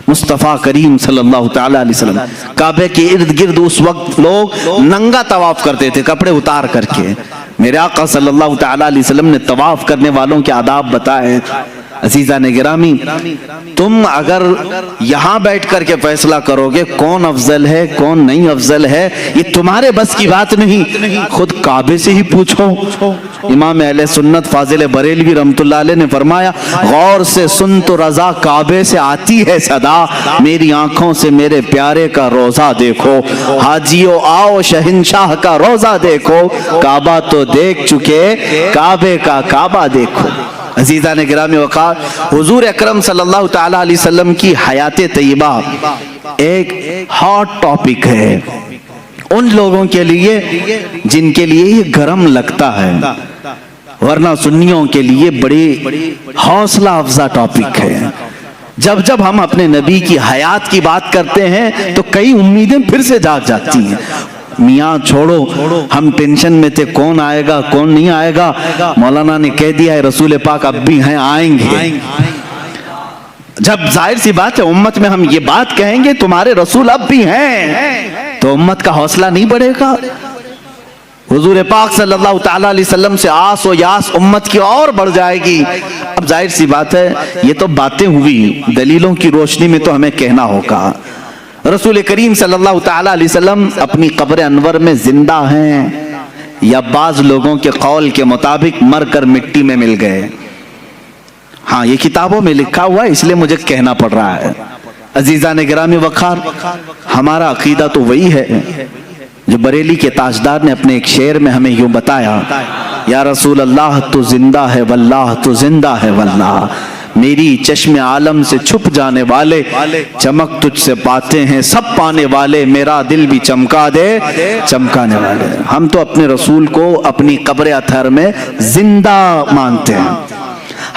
مصطفیٰ کریم صلی اللہ تعالیٰ علیہ وسلم۔ کعبے کے ارد گرد اس وقت لوگ ننگا طواف کرتے تھے کپڑے اتار کر کے، میرے آقا صلی اللہ تعالیٰ علیہ وسلم نے طواف کرنے والوں کے آداب بتائے۔ عزیزان گرامی تم اگر یہاں بیٹھ کر کے فیصلہ کرو گے کون افضل ہے کون نہیں افضل ہے، یہ تمہارے بس کی بات نہیں، خود کعبے سے ہی پوچھو۔ امام اہل سنت فاضل بریلوی رحمت اللہ علیہ نے فرمایا غور سے سن تو رضا کعبے سے آتی ہے صدا، میری آنکھوں سے میرے پیارے کا روزہ دیکھو، حاجیو آؤ شہنشاہ کا روزہ دیکھو، کعبہ تو دیکھ چکے کعبے کا کعبہ دیکھو۔ عزیزان گرامی وقار حضور اکرم صلی اللہ تعالیٰ علیہ وسلم کی حیات طیبہ ایک ہاٹ ٹاپک ہے ان لوگوں کے لیے جن کے لیے یہ گرم لگتا ہے، ورنہ سنیوں کے لیے بڑی حوصلہ افزا ٹاپک ہے۔ جب جب ہم اپنے نبی کی حیات کی بات کرتے ہیں تو کئی امیدیں پھر سے جاگ جاتی ہیں۔ میاں چھوڑو ہم ٹینشن میں تھے کون آئے گا کون نہیں آئے گا، مولانا نے کہہ دیا ہے رسول پاک اب بھی ہیں آئیں گے۔ جب ظاہر سی بات ہے امت میں ہم یہ بات کہیں گے تمہارے رسول اب بھی ہیں تو امت کا حوصلہ نہیں بڑھے گا۔ حضور پاک صلی اللہ تعالیٰ علیہ وسلم سے آس و یاس امت کی اور بڑھ جائے گی۔ اب ظاہر سی بات ہے یہ تو باتیں ہوئی، دلیلوں کی روشنی میں تو ہمیں کہنا ہوگا۔ رسول کریم صلی اللہ تعالیٰ علیہ وسلم اپنی قبر انور میں زندہ ہیں یا بعض لوگوں کے قول کے مطابق مر کر مٹی میں مل گئے؟ ہاں یہ کتابوں میں لکھا ہوا ہے اس لیے مجھے کہنا پڑ رہا ہے۔ عزیزان گرامی وقار ہمارا عقیدہ تو وہی ہے جو بریلی کے تاجدار نے اپنے ایک شعر میں ہمیں یوں بتایا، یا رسول اللہ تو زندہ ہے واللہ تو زندہ ہے واللہ، میری چشم عالم سے چھپ جانے والے چمک تجھ سے پاتے ہیں سب پانے والے، میرا دل بھی چمکا دے چمکانے والے۔ ہم تو اپنے رسول کو اپنی قبر اطہر میں زندہ مانتے ہیں۔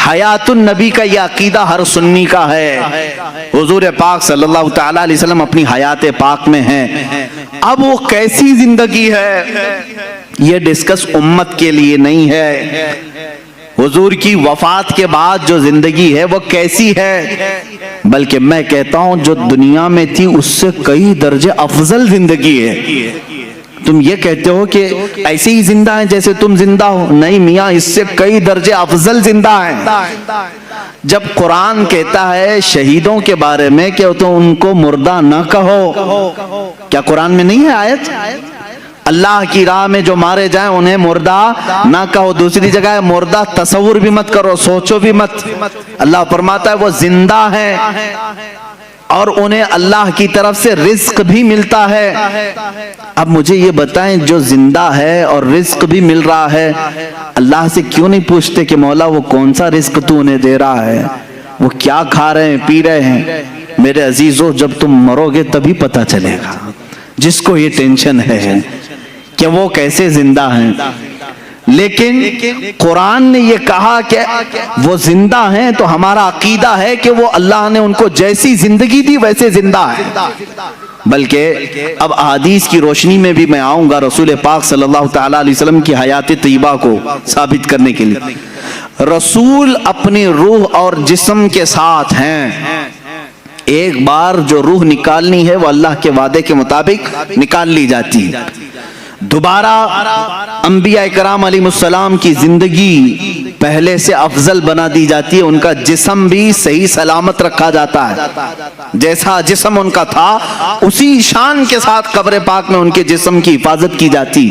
حیات النبی کا یہ عقیدہ ہر سنی کا ہے۔ حضور پاک صلی اللہ تعالیٰ علیہ وسلم اپنی حیات پاک میں ہیں، اب وہ کیسی زندگی ہے یہ ڈسکس امت کے لیے نہیں ہے، حضور کی وفات کے بعد جو زندگی ہے وہ کیسی ہے، بلکہ میں کہتا ہوں جو دنیا میں تھی اس سے کئی درجے افضل زندگی ہے۔ تم یہ کہتے ہو کہ ایسے ہی زندہ ہیں جیسے تم زندہ ہو، نہیں میاں اس سے کئی درجے افضل زندہ ہیں۔ جب قرآن کہتا ہے شہیدوں کے بارے میں کہ تو ان کو مردہ نہ کہو، کیا قرآن میں نہیں ہے آیت؟ اللہ کی راہ میں جو مارے جائیں انہیں مردہ نہ کہو۔ دوسری جگہ ہے مردہ تصور بھی مت کرو، سوچو بھی مت۔ اللہ فرماتا ہے وہ زندہ ہیں اور انہیں اللہ کی طرف سے رزق بھی ملتا ہے۔ اب مجھے یہ بتائیں جو زندہ ہے اور رزق بھی مل رہا ہے، اللہ سے کیوں نہیں پوچھتے کہ مولا وہ کون سا رزق تو انہیں دے رہا ہے، وہ کیا کھا رہے ہیں پی رہے ہیں؟ میرے عزیزو جب تم مرو گے تبھی پتہ چلے گا۔ جس کو یہ ٹینشن ہے کہ وہ کیسے زندہ ہیں، لیکن قرآن نے یہ کہا کہ وہ زندہ ہیں تو ہمارا عقیدہ ہے کہ وہ اللہ نے ان کو جیسی زندگی دی ویسے زندہ ہے۔ بلکہ اب احادیث کی روشنی میں بھی میں آؤں گا رسول پاک صلی اللہ تعالی علیہ وسلم کی حیات طیبہ کو ثابت کرنے کے لیے۔ رسول اپنی روح اور جسم کے ساتھ ہیں، ایک بار جو روح نکالنی ہے وہ اللہ کے وعدے کے مطابق نکال لی جاتی ہے، دوبارہ انبیاء کرام علیہ السلام کی زندگی پہلے سے افضل بنا دی جاتی ہے، ان کا جسم بھی صحیح سلامت رکھا جاتا ہے، جیسا جسم ان کا تھا اسی شان کے ساتھ قبر پاک میں ان کے جسم کی حفاظت کی جاتی،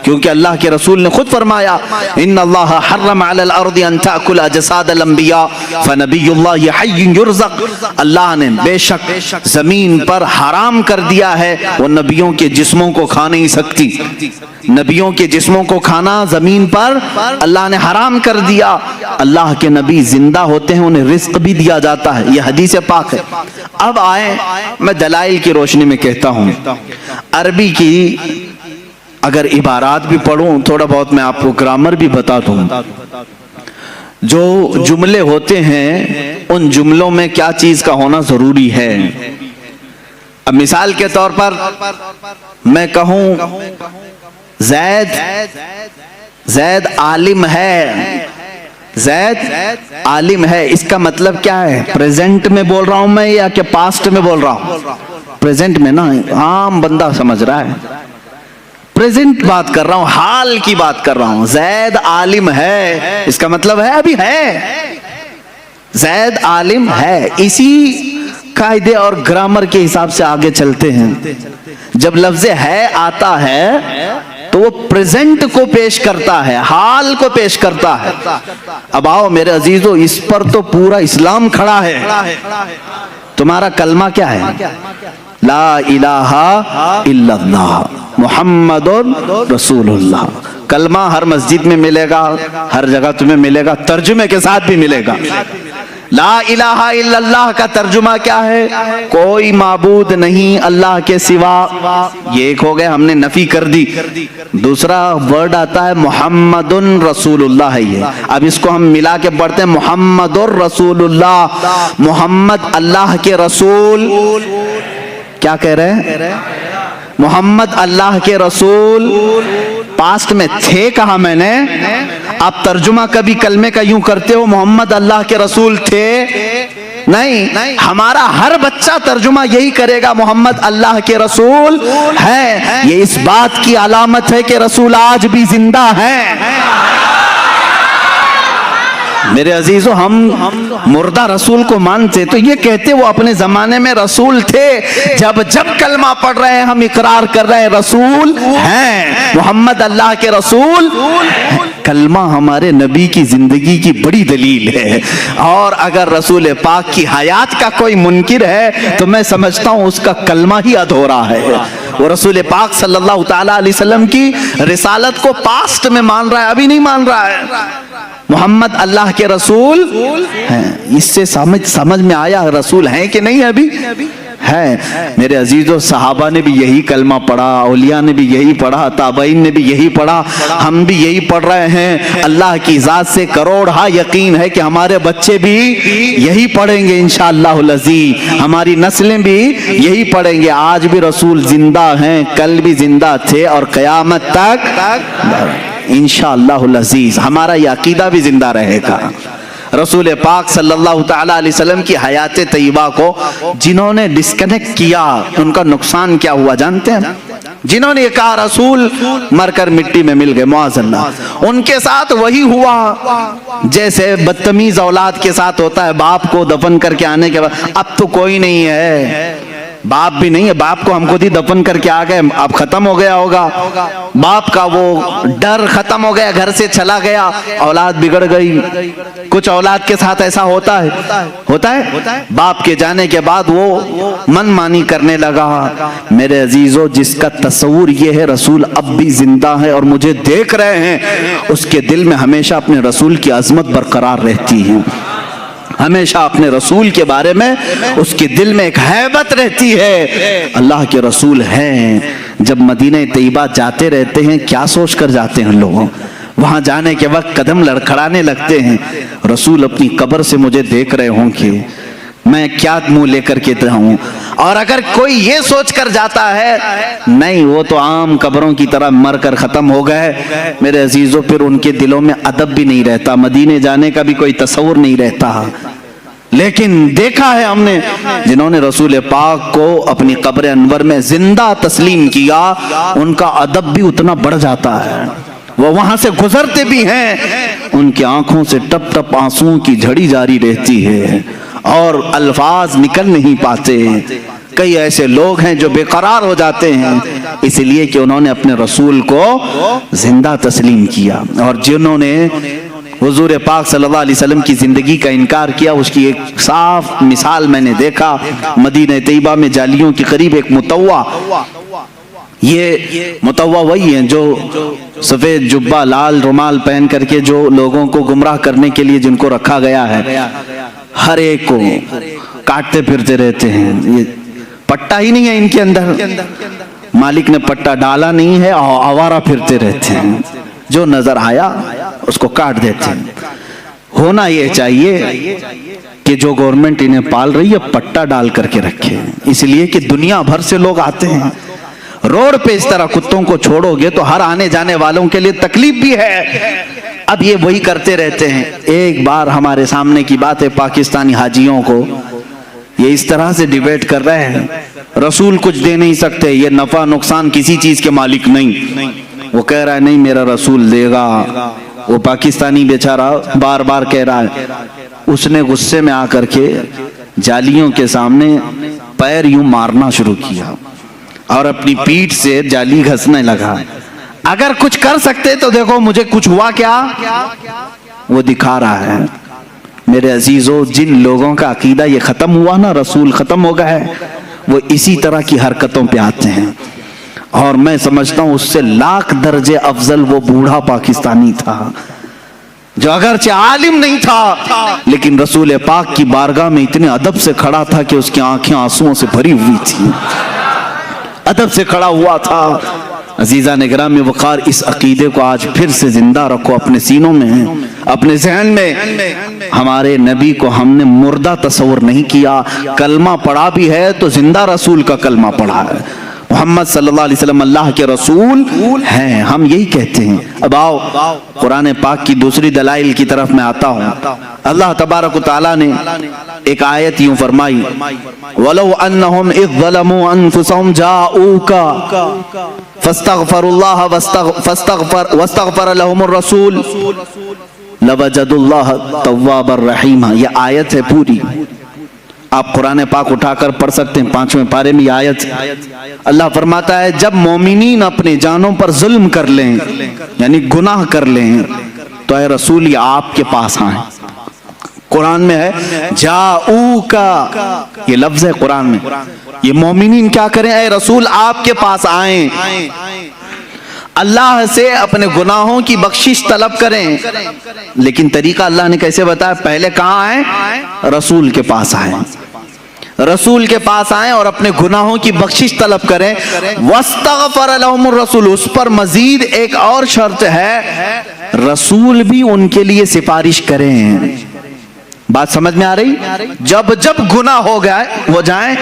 کیونکہ اللہ کے رسول نے خود فرمایا ان اللہ حرم علی الارض ان تاکل اجساد الانبیاء فنبی اللہ حی یرزق، اللہ نے بے شک زمین پر حرام کر دیا ہے وہ نبیوں کے جسموں کو کھا نہیں سکتی، نبیوں کے جسموں کو کھانا زمین پر اللہ نے حرام کر دیا۔ اللہ کے نبی زندہ ہوتے ہیں، انہیں رزق بھی دیا جاتا ہے، یہ حدیث پاک ہے۔ اب آئیں میں دلائل کی روشنی میں کہتا ہوں، عربی کی اگر عبارات بھی پڑھوں تھوڑا بہت میں آپ کو گرامر بھی بتا دوں، جو جملے ہوتے ہیں ان جملوں میں کیا چیز کا ہونا ضروری ہے۔ اب مثال کے طور پر میں کہوں زید عالم ہے، زید عالم ہے، اس کا مطلب کیا ہے؟ پریزنٹ میں بول رہا ہوں میں یا کہ پاسٹ میں بول رہا ہوں؟ پریزنٹ میں نا، عام بندہ سمجھ رہا ہے، پریزنٹ بات کر رہا ہوں، حال کی بات کر رہا ہوں۔ زید عالم ہے اس کا مطلب ہے ابھی ہے، زید عالم ہے۔ اسی قاعدے اور گرامر کے حساب سے آگے چلتے ہیں۔ جب لفظ ہے آتا ہے تو وہ پریزنٹ کو پیش کرتا ہے، حال کو پیش کرتا ہے۔ اب آؤ میرے عزیزو، اس پر تو پورا اسلام کھڑا ہے۔ تمہارا کلمہ کیا ہے؟ لا الہ الا اللہ محمد رسول اللہ۔ کلمہ ہر مسجد میں ملے گا، ہر جگہ تمہیں ملے گا، ترجمے کے ساتھ بھی ملے گا۔ لا الہ الا اللہ کا ترجمہ کیا ہے؟ کوئی معبود نہیں اللہ کے سوا، یہ ایک ہو گئے، ہم نے نفی کر دی۔ دوسرا ورڈ آتا ہے محمد رسول اللہ ہے، یہ اب اس کو ہم ملا کے پڑھتے ہیں محمد رسول اللہ، محمد اللہ کے رسول۔ کیا کہہ رہے ہیں؟ محمد اللہ کے رسول۔ پاسٹ میں تھے کہا میں نے، آپ ترجمہ کبھی کلمے کا یوں کرتے ہو محمد اللہ کے رسول تھے؟ نہیں، ہمارا ہر بچہ ترجمہ یہی کرے گا محمد اللہ کے رسول ہے۔ یہ اس بات کی علامت ہے کہ رسول آج بھی زندہ ہیں۔ میرے عزیزو، ہم مردہ رسول کو مانتے تو یہ کہتے وہ اپنے زمانے میں رسول تھے، جب کلمہ پڑھ رہے ہیں ہم اقرار کر رہے ہیں رسول ہیں، محمد اللہ کے رسول۔ کلمہ ہمارے نبی کی زندگی کی بڑی دلیل ہے، اور اگر رسول پاک کی حیات کا کوئی منکر ہے تو میں سمجھتا ہوں اس کا کلمہ ہی ادھورا ہے۔ وہ رسول پاک صلی اللہ تعالی علیہ وسلم کی رسالت کو پاسٹ میں مان رہا ہے، ابھی نہیں مان رہا ہے۔ محمد اللہ کے رسول ہیں، اس سے سمجھ میں آیا رسول ہیں کہ نہیں؟ ابھی ہے۔ میرے عزیزو، صحابہ نے بھی یہی کلمہ پڑھا، اولیاء نے بھی یہی پڑھا، تابعین نے بھی یہی پڑھا، ہم بھی یہی پڑھ رہے ہیں۔ اللہ کی ذات سے کروڑہا یقین ہے کہ ہمارے بچے بھی یہی پڑھیں گے انشاءاللہ العزیز، ہماری نسلیں بھی یہی پڑھیں گے۔ آج بھی رسول زندہ ہیں، کل بھی زندہ تھے، اور قیامت تک انشاءاللہ العزیز ہمارا یہ عقیدہ بھی زندہ رہے گا۔ رسول پاک صلی اللہ تعالی علیہ وسلم کی حیات طیبہ کو جنہوں نے ڈسکنیکٹ کیا ان کا نقصان کیا ہوا جانتے ہیں؟ جنہوں نے یہ کہا رسول مر کر مٹی میں مل گئے معاذ اللہ، ان کے ساتھ وہی ہوا جیسے بدتمیز اولاد کے ساتھ ہوتا ہے، باپ کو دفن کر کے آنے کے بعد اب تو کوئی نہیں ہے، باپ بھی نہیں ہے، باپ کو ہم خود ہی دفن کر کے آ گئے، اب ختم ہو گیا ہوگا، باپ کا وہ ڈر ختم ہو گیا، گھر سے چلا گیا، اولاد بگڑ گئی۔ کچھ اولاد کے ساتھ ایسا ہوتا ہے باپ کے جانے کے بعد وہ من مانی کرنے لگا۔ میرے عزیزو، جس کا تصور یہ ہے رسول اب بھی زندہ ہے اور مجھے دیکھ رہے ہیں، اس کے دل میں ہمیشہ اپنے رسول کی عظمت برقرار رہتی ہے، ہمیشہ اپنے رسول کے بارے میں اس کے دل میں ایک ہیبت رہتی ہے، اللہ کے رسول ہیں۔ جب مدینہ طیبہ جاتے رہتے ہیں، کیا سوچ کر جاتے ہیں لوگوں، وہاں جانے کے وقت قدم لڑکھڑانے لگتے ہیں، رسول اپنی قبر سے مجھے دیکھ رہے ہوں کہ میں کیا منہ لے کر کے رہوں۔ اور اگر کوئی یہ سوچ کر جاتا ہے نہیں وہ تو عام قبروں کی طرح مر کر ختم ہو گئے، میرے عزیزوں پھر ان کے دلوں میں ادب بھی نہیں رہتا، مدینے جانے کا بھی کوئی تصور نہیں رہتا۔ لیکن دیکھا ہے ہم نے جنہوں نے رسول پاک کو اپنی قبر انور میں زندہ تسلیم کیا، ان کا ادب بھی اتنا بڑھ جاتا ہے، وہ وہاں سے گزرتے بھی ہیں، ان کی آنکھوں سے ٹپ ٹپ آنسوؤں کی جھڑی جاری رہتی ہے اور الفاظ نکل نہیں پاتے۔ کئی ایسے لوگ ہیں جو بے قرار ہو جاتے ہیں اس لیے کہ انہوں نے اپنے رسول کو زندہ تسلیم کیا، اور جنہوں نے حضور پاک صلی اللہ علیہ وسلم کی زندگی کا انکار کیا، اس کی ایک صاف مثال میں نے دیکھا مدینہ طیبہ میں جالیوں کے قریب ایک متوع، یہ متوع وہی ہیں جو سفید جبہ لال رومال پہن کر کے جو لوگوں کو گمراہ کرنے کے لیے جن کو رکھا گیا ہے، ہر ایک کو کاٹتے پھرتے رہتے ہیں، یہ پٹا ہی نہیں ہے ان کے اندر، مالک نے پٹا ڈالا نہیں ہے، آوارہ پھرتے رہتے ہیں، جو نظر آیا اس کو کاٹ دیتے ہیں۔ ہونا یہ چاہیے کہ جو گورنمنٹ انہیں پال رہی ہے پٹا ڈال کر کے رکھے، اس لیے کہ دنیا بھر سے لوگ آتے ہیں، روڈ پہ اس طرح کتوں کو چھوڑو گے تو ہر آنے جانے والوں کے لیے تکلیف بھی ہے۔ اب یہ وہی کرتے رہتے ہیں۔ ایک بار ہمارے سامنے کی بات ہے، پاکستانی حاجیوں کو یہ اس طرح سے ڈیبیٹ کر رہے ہیں، رسول کچھ دے نہیں سکتے، یہ نفع نقصان کسی چیز کے مالک نہیں، وہ کہہ رہا ہے نہیں میرا رسول دے گا، وہ پاکستانی بیچارہ بار بار کہہ رہا ہے۔ اس نے غصے میں آ کر کے جالیوں کے سامنے پیر یوں مارنا شروع کیا اور اپنی پیٹھ سے جالی گھسنے لگا۔ اگر کچھ کر سکتے تو دیکھو مجھے کچھ ہوا کیا، وہ دکھا رہا ہے۔ میرے عزیزو، جن لوگوں کا عقیدہ یہ ختم ہوا نا رسول ختم ہو گئے، وہ اسی طرح کی حرکتوں پہ آتے ہیں، اور میں سمجھتا ہوں اس سے لاکھ درجے افضل وہ بوڑھا پاکستانی تھا جو اگرچہ عالم نہیں تھا لیکن رسول پاک کی بارگاہ میں اتنے ادب سے کھڑا تھا کہ اس کی آنکھیں آنسوؤں سے بھری ہوئی تھی، ادب سے کھڑا ہوا تھا۔ عزیزان گرامی وقار، اس عقیدے کو آج پھر سے زندہ رکھو اپنے سینوں میں، اپنے ذہن میں۔ ہمارے نبی کو ہم نے مردہ تصور نہیں کیا، کلمہ پڑھا بھی ہے تو زندہ رسول کا کلمہ پڑھا ہے، محمد صلی اللہ علیہ وسلم اللہ کے رسول ہیں، ہم یہی کہتے ہیں۔ اب آؤ قرآن پاک کی دوسری دلائل کی طرف میں آتا ہوں۔ اللہ تبارک و تعالیٰ نے ایک آیت یوں فرمائی، وَلَوْ أَنَّهُمْ إِذْ ظَلَمُوا أَنفُسَهُمْ جَاءُوكَ فَاسْتَغْفَرُوا اللَّهَ وَاسْتَغْفَرَ لَهُمُ الرَّسُولُ لَوَجَدُوا اللَّهَ تَوَّابًا رَحِيمًا۔ یہ آیت ہے پوری، آپ قرآن پاک اٹھا کر پڑھ سکتے ہیں، 5ویں پارے میں یہ آیت ہے۔ اللہ فرماتا ہے جب مومنین اپنے جانوں پر ظلم کر لیں، یعنی گناہ کر لیں، تو اے رسول یہ آپ کے پاس آئیں۔ قرآن میں ہے جاؤکا، یہ لفظ ہے قرآن میں، یہ مومنین کیا کریں؟ اے رسول آپ کے پاس آئیں، اللہ سے اپنے گناہوں کی بخشش طلب کریں۔ لیکن طریقہ اللہ نے کیسے بتایا؟ پہلے کہاں آئیں؟ رسول کے پاس آئیں، رسول کے پاس آئیں اور اپنے گناہوں کی بخشش طلب کریں۔ وَاسْتَغْفَرَ لَهُمُ الرَّسُولُ، اس پر مزید ایک اور شرط ہے، رسول بھی ان کے لیے سفارش کریں۔ بات سمجھ میں آ رہی؟ جب جب گناہ ہو جائیں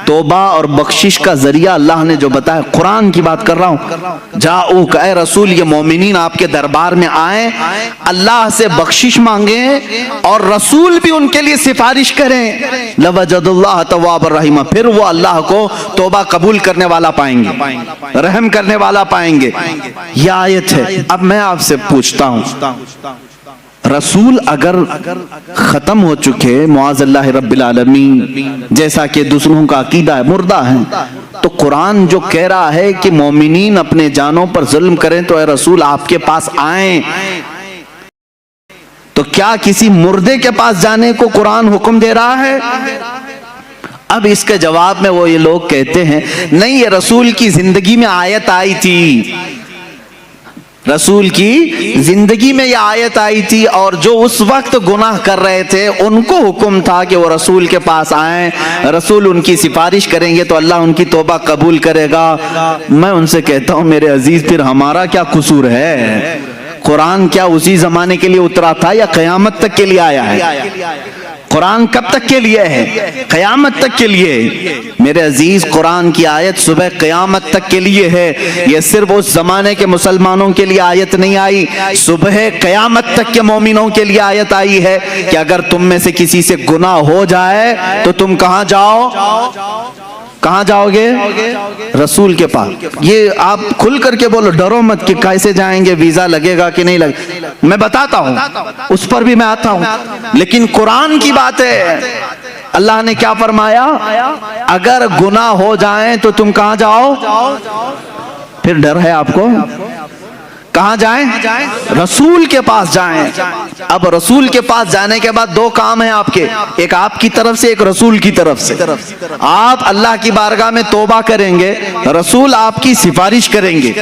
توبہ اور بخشش کا ذریعہ اللہ نے جو بتایا، قرآن کی بات کر رہا ہوں، جاؤک، اے رسول یہ مومنین آپ کے دربار میں آئیں، اللہ سے بخشش مانگیں اور رسول بھی ان کے لیے سفارش کریں، لوجد اللہ تواب الرحیم، پھر وہ اللہ کو توبہ قبول کرنے والا پائیں گے، رحم کرنے والا پائیں گے۔ یہ آیت ہے۔ اب میں آپ سے پوچھتا ہوں، رسول اگر ختم ہو چکے معاذ اللہ رب العالمین، جیسا کہ دوسروں کا عقیدہ ہے، مردہ ہیں، تو قرآن جو کہہ رہا ہے کہ مومنین اپنے جانوں پر ظلم کریں تو اے رسول آپ کے پاس آئیں، تو کیا کسی مردے کے پاس جانے کو قرآن حکم دے رہا ہے؟ اب اس کے جواب میں وہ یہ لوگ کہتے ہیں نہیں، یہ رسول کی زندگی میں آیت آئی تھی، رسول کی زندگی میں یہ آیت آئی تھی، اور جو اس وقت گناہ کر رہے تھے ان کو حکم تھا کہ وہ رسول کے پاس آئیں، رسول ان کی سفارش کریں گے تو اللہ ان کی توبہ قبول کرے گا۔ میں ان سے کہتا ہوں میرے عزیز، پھر ہمارا کیا قصور ہے؟ قرآن کیا اسی زمانے کے لیے اترا تھا یا قیامت تک کے لیے آیا ہے؟ قرآن کب تک کے لیے ہے؟ قیامت تک کے لیے۔ میرے عزیز، قرآن کی آیت صبح قیامت تک کے لیے ہے، یہ صرف اس زمانے کے مسلمانوں کے لیے آیت نہیں آئی، صبح قیامت تک کے مومنوں کے لیے آیت آئی ہے کہ اگر تم میں سے کسی سے گناہ ہو جائے تو تم کہاں جاؤ؟ کہاں جاؤ گے؟ رسول کے پاس۔ یہ آپ کھل کر کے بولو، ڈرو مت کہ کیسے جائیں گے، ویزا لگے گا کہ نہیں لگے، میں بتاتا ہوں، اس پر بھی میں آتا ہوں، لیکن قرآن کی بات ہے۔ اللہ نے کیا فرمایا؟ اگر گناہ ہو جائیں تو تم کہاں جاؤ؟ پھر ڈر ہے آپ کو؟ کہاں جائیں؟ رسول کے پاس جائیں۔ اب رسول کے پاس جانے کے بعد دو کام ہیں آپ کے، ایک آپ کی طرف سے، ایک رسول کی طرف سے۔ آپ اللہ کی بارگاہ میں توبہ کریں گے، رسول آپ کی سفارش کریں گے،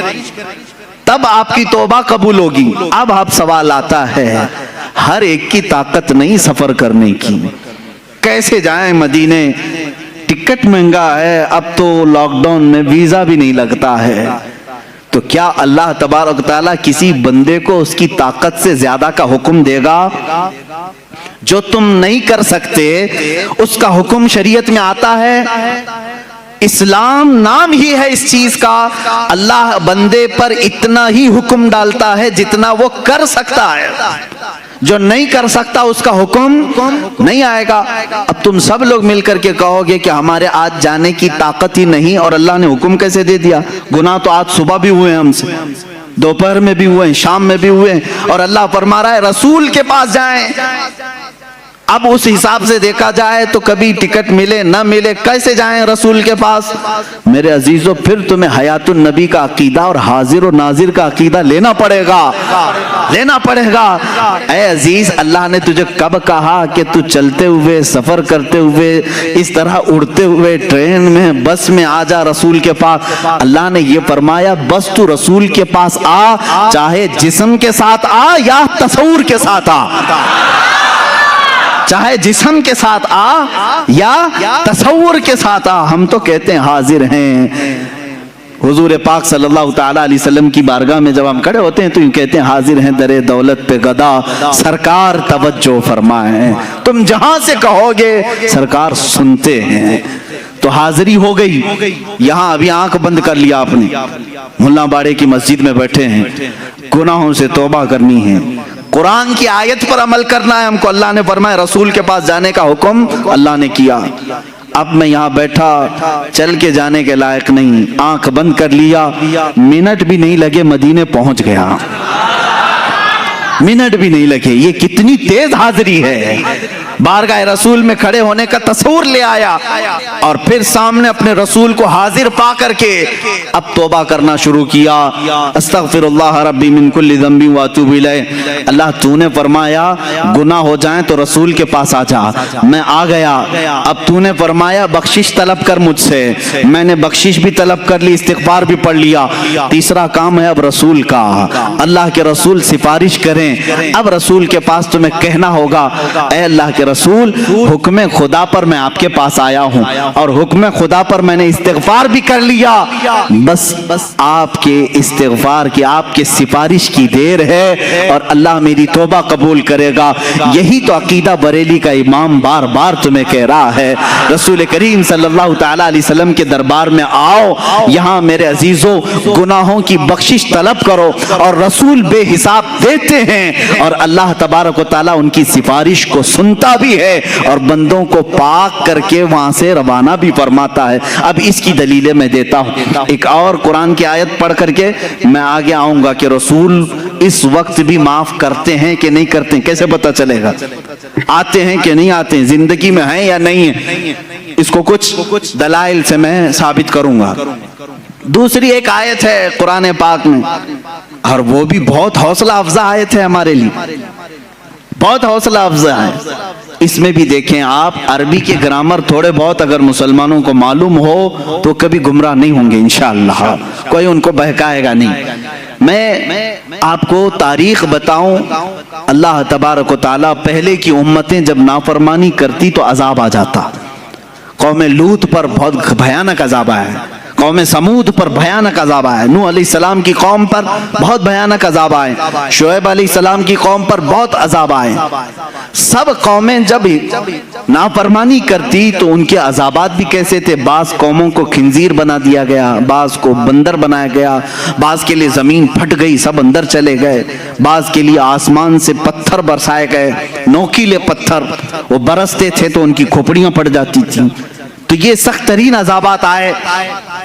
تب آپ کی توبہ قبول ہوگی۔ اب آپ سوال آتا ہے، ہر ایک کی طاقت نہیں سفر کرنے کی، کیسے جائیں مدینے؟ ٹکٹ مہنگا ہے، اب تو لاک ڈاؤن میں ویزا بھی نہیں لگتا ہے، تو کیا اللہ تبارک تعالیٰ کسی بندے کو اس کی طاقت سے زیادہ کا حکم دے گا؟ جو تم نہیں کر سکتے اس کا حکم شریعت میں آتا ہے۔ اسلام نام ہی ہے اس چیز کا، اللہ بندے پر اتنا ہی حکم ڈالتا ہے جتنا وہ کر سکتا ہے، جو نہیں کر سکتا اس کا حکم نہیں آئے گا۔ اب تم سب لوگ مل کر کے کہو گے کہ ہمارے آج جانے کی طاقت ہی نہیں، اور اللہ نے حکم کیسے دے دیا؟ گناہ تو آج صبح بھی ہوئے ہیں ہم سے، دوپہر میں بھی ہوئے ہیں، شام میں بھی ہوئے ہیں، اور اللہ فرما رہا ہے رسول کے پاس جائیں۔ اب اس حساب سے دیکھا جائے تو کبھی ٹکٹ ملے نہ ملے، کیسے جائیں رسول کے پاس؟ میرے عزیزو، پھر تمہیں حیات النبی کا عقیدہ اور حاضر و ناظر کا عقیدہ لینا پڑے گا، لینا پڑے گا۔ اے عزیز، اللہ نے تجھے کب کہا کہ تو چلتے ہوئے، سفر کرتے ہوئے، اس طرح اڑتے ہوئے، ٹرین میں، بس میں آ جا رسول کے پاس؟ اللہ نے یہ فرمایا بس تو رسول کے پاس آ، چاہے جسم کے ساتھ آ یا تصور کے ساتھ آ، چاہے جسم کے ساتھ آ یا تصور کے ساتھ آ، ہم تو کہتے ہیں حاضر ہیں۔ حضور پاک صلی اللہ تعالیٰ علیہ وسلم کی بارگاہ میں جب ہم کھڑے ہوتے ہیں تو یہ کہتے ہیں حاضر ہیں در دولت پہ گدا، سرکار توجہ فرمائیں۔ تم جہاں سے کہو گے سرکار سنتے ہیں۔ تو حاضری ہو گئی۔ یہاں ابھی آنکھ بند کر لیا آپ نے، ملا باڑے کی مسجد میں بیٹھے ہیں، گناہوں سے توبہ کرنی ہے، قرآن کی آیت پر عمل کرنا ہے ہم کو۔ اللہ نے فرمایا رسول کے پاس جانے کا حکم اللہ نے کیا۔ اب میں یہاں بیٹھا، چل کے جانے کے لائق نہیں، آنکھ بند کر لیا، منٹ بھی نہیں لگے مدینے پہنچ گیا، منٹ بھی نہیں لگے۔ یہ کتنی تیز حاضری ہے! بارگاہ رسول میں کھڑے ہونے کا تصور لے آیا، اور پھر سامنے اپنے رسول کو حاضر پا کر کے اب توبہ کرنا شروع کیا۔ استغفر اللہ ربی من کل ذنب واتوب الیہ۔ اللہ تو نے فرمایا گناہ ہو جائیں تو رسول کے پاس آ جا، میں آ گیا۔ اب تو نے فرمایا بخشش طلب کر مجھ سے، میں نے بخشش بھی طلب کر لی، استغفار بھی پڑھ لیا۔ تیسرا کام ہے اب رسول کا، اللہ کے رسول سفارش کریں کریں. اب رسول کے پاس تمہیں کہنا ہوگا اے اللہ کے رسول حکم خدا پر میں آپ کے پاس آیا ہوں اور حکم خدا پر میں نے استغفار بھی کر لیا, بس آپ کے استغفار کی آپ کے سفارش کی دیر ہے اور اللہ میری توبہ قبول کرے گا. یہی تو عقیدہ بریلی کا امام بار بار تمہیں کہہ رہا ہے. رسول کریم صلی اللہ تعالی علیہ وسلم کے دربار میں آؤ, یہاں میرے عزیزوں گناہوں کی بخشش طلب کرو اور رسول بے حساب دیتے ہیں اور اللہ تبارک و تعالیٰ ان کی سفارش کو سنتا بھی ہے اور بندوں کو پاک کر کے وہاں سے روانہ بھی فرماتا ہے. اب اس کی دلیلیں میں دیتا ہوں. ایک اور قرآن کی آیت پڑھ کر کے میں آگے آؤں گا کہ رسول اس وقت بھی معاف کرتے ہیں کہ نہیں کرتے ہیں. کیسے پتہ چلے گا؟ آتے ہیں کہ نہیں آتے ہیں, زندگی میں ہیں یا نہیں ہیں, اس کو کچھ دلائل سے میں ثابت کروں گا. دوسری ایک آیت ہے قرآن پاک میں اور وہ بھی بہت حوصلہ افزا آیت ہے ہمارے لیے, بہت حوصلہ افزا ہے. اس میں بھی دیکھیں آپ عربی کے گرامر تھوڑے بہت اگر مسلمانوں کو معلوم ہو تو کبھی گمراہ نہیں ہوں گے انشاءاللہ, کوئی ان کو بہکائے گا نہیں. میں آپ کو تاریخ بتاؤں, اللہ تبارک و تعالیٰ پہلے کی امتیں جب نافرمانی کرتی تو عذاب آ جاتا. قوم لوط پر بہت بھیانک عذاب آیا, قوم سمود پر بھیانک عذاب آئے, نوح علیہ السلام کی قوم پر بہت بھیانک عذاب آئے, شعیب علیہ السلام کی قوم پر بہت عذاب آئے. سب قومیں جب نافرمانی کرتی تو ان کے عذابات بھی کیسے تھے. بعض قوموں کو خنزیر بنا دیا گیا, بعض کو بندر بنایا گیا, بعض کے لیے زمین پھٹ گئی سب اندر چلے گئے, بعض کے لیے آسمان سے پتھر برسائے گئے, نوکیلے پتھر وہ برستے تھے تو ان کی کھوپڑیاں پڑ جاتی تھیں. تو یہ سخت ترین عذابات آئے,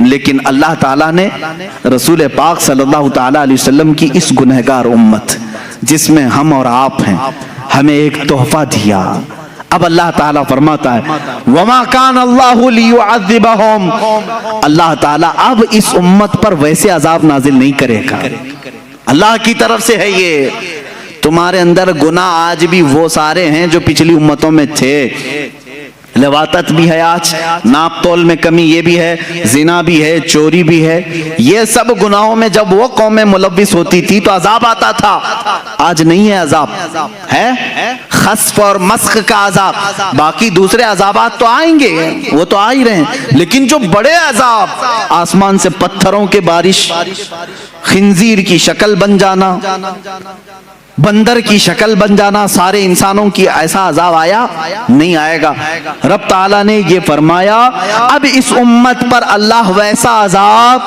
لیکن اللہ تعالیٰ نے رسول پاک صلی اللہ تعالیٰ علیہ وسلم کی اس گنہگار امت جس میں ہم اور آپ ہیں ہمیں ایک تحفہ دیا. اب اللہ تعالیٰ فرماتا ہے وَمَا كَانَ اللَّهُ لِيُعَذِّبَهُمْ, اللہ تعالیٰ اب اس امت پر ویسے عذاب نازل نہیں کرے گا. اللہ کی طرف سے ہے یہ. تمہارے اندر گناہ آج بھی وہ سارے ہیں جو پچھلی امتوں میں تھے. لواطت بھی ہے, آج ناپ تول میں کمی یہ بھی ہے, زنا بھی ہے, چوری بھی ہے. یہ سب گناہوں میں جب وہ قومیں ملوث ہوتی تھی تو عذاب آتا تھا. آج نہیں ہے عذاب, ہے خسف اور مسخ کا عذاب. باقی دوسرے عذابات تو آئیں گے, وہ تو آ ہی رہے ہیں, لیکن جو بڑے عذاب آسمان سے پتھروں کے بارش, خنزیر کی شکل بن جانا, بندر کی شکل بن جانا, سارے انسانوں کی ایسا عذاب آیا نہیں آئے گا. رب تعالیٰ نے یہ فرمایا اب اس امت پر اللہ ویسا عذاب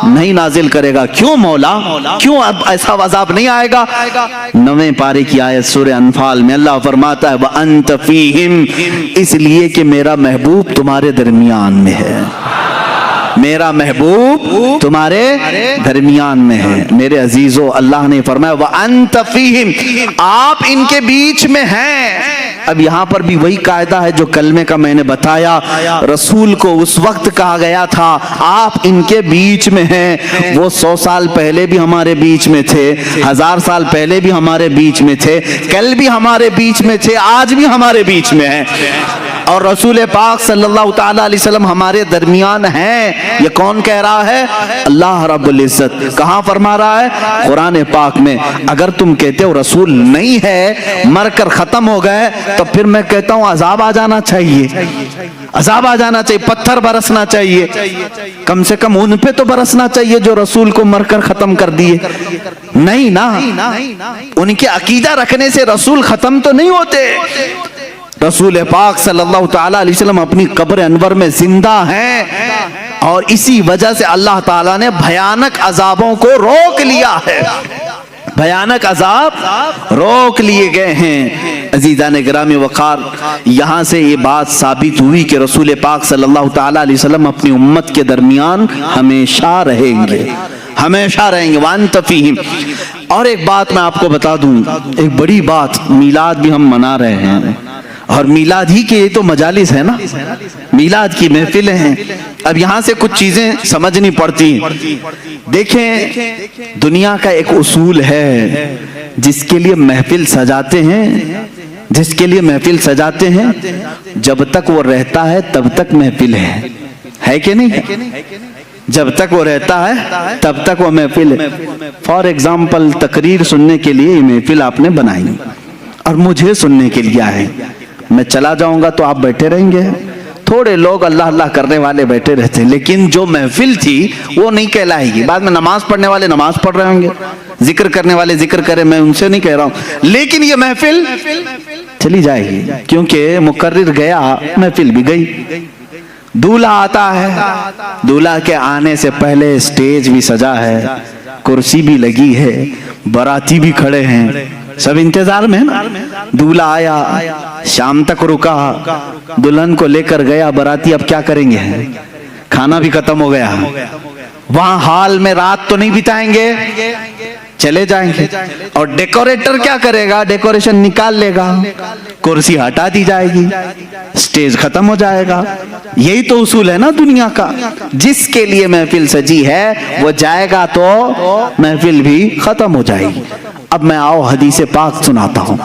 نہیں نازل کرے گا. کیوں مولا, کیوں اب ایسا عذاب نہیں آئے گا؟ 9ویں پارے کی آیت سورہ انفال میں اللہ فرماتا ہے وَأَنْتَ فِيهِمْ, اس لیے کہ میرا محبوب تمہارے درمیان میں ہے. میرا محبوب تمہارے درمیان میں ہے. میرے عزیزو اللہ نے فرمایا وَأَنْتَ فِيهِمْ, آپ ان کے بیچ میں ہیں. اب یہاں پر بھی وہی قاعدہ ہے جو کلمے کا میں نے بتایا. رسول کو اس وقت کہا گیا تھا آپ ان کے بیچ میں ہیں. وہ 100 سال پہلے بھی ہمارے بیچ میں تھے, 1000 سال پہلے بھی ہمارے بیچ میں تھے, کل بھی ہمارے بیچ میں تھے, آج بھی ہمارے بیچ میں ہیں. اور رسول پاک صلی اللہ تعالیٰ علیہ وسلم ہمارے درمیان ہیں. یہ کون کہہ رہا ہے؟ اللہ رب العزت. کہاں فرما رہا ہے؟ قرآن پاک میں. اگر تم کہتے ہو رسول نہیں ہے, مر کر ختم ہو گئے, تو پھر میں کہتا ہوں عذاب آ جانا چاہیے, عذاب آ جانا چاہیے, پتھر برسنا چاہیے, کم سے کم ان پہ تو برسنا چاہیے جو رسول کو مر کر ختم کر دیے. نہیں نا, ان کے عقیدہ رکھنے سے رسول ختم تو نہیں ہوتے. رسول پاک صلی اللہ تعالیٰ علیہ وسلم اپنی قبر انور میں زندہ ہیں اور اسی وجہ سے اللہ تعالیٰ نے بھیانک عذابوں کو روک لیا ہے. بھیانک عذاب روک لیے گئے ہیں. عزیزان گرامی وقار, یہاں سے یہ بات ثابت ہوئی کہ رسول پاک صلی اللہ تعالیٰ علیہ وسلم اپنی امت کے درمیان ہمیشہ رہیں گے, ہمیشہ رہیں گے. وَأَنْتَ فِيهِمْ. اور ایک بات میں آپ کو بتا دوں, ایک بڑی بات, میلاد بھی ہم منا رہے ہیں اور میلاد ہی کے یہ تو مجالس ہے نا, میلاد کی محفلیں ہیں. اب یہاں سے کچھ چیزیں سمجھنی پڑتی ہیں. دیکھیں دنیا کا ایک اصول ہے, جس کے لیے محفل سجاتے ہیں, جس کے لیے محفل سجاتے ہیں, جب تک وہ رہتا ہے تب تک محفل ہے کہ نہیں؟ جب تک وہ رہتا ہے تب تک وہ محفل ہے. فار ایگزامپل تقریر سننے کے لیے یہ محفل آپ نے بنائی اور مجھے سننے کے لیے آئے. میں چلا جاؤں گا تو آپ بیٹھے رہیں گے. تھوڑے لوگ اللہ اللہ کرنے والے بیٹھے رہتے ہیں, لیکن جو محفل تھی وہ نہیں کہلائے گی. بعد میں نماز پڑھنے والے نماز پڑھ رہے ہوں گے, ذکر کرنے والے ذکر کریں, میں ان سے نہیں کہہ رہا ہوں, لیکن یہ محفل چلی جائے گی کیونکہ مقرر گیا, محفل بھی گئی. دولہا آتا ہے, دولہا کے آنے سے پہلے اسٹیج بھی سجا ہے, کرسی بھی لگی ہے, باراتی بھی کھڑے ہیں, سب انتظار میں ہے نا. دولہا آیا, شام تک رکا, دلہن کو لے کر گیا باراتی. اب کیا کریں گے, کھانا بھی ختم ہو گیا, وہاں ہال میں رات تو نہیں بتائیں گے, چلے جائیں گے. اور ڈیکوریٹر کیا کرے گا, ڈیکوریشن نکال لے گا, کرسی ہٹا دی جائے گی, سٹیج ختم ہو جائے گا. یہی تو اصول ہے نا دنیا کا. جس کے لیے محفل سجی ہے وہ جائے گا تو محفل بھی ختم ہو جائے گی. اب میں آؤ حدیث پاک سناتا ہوں.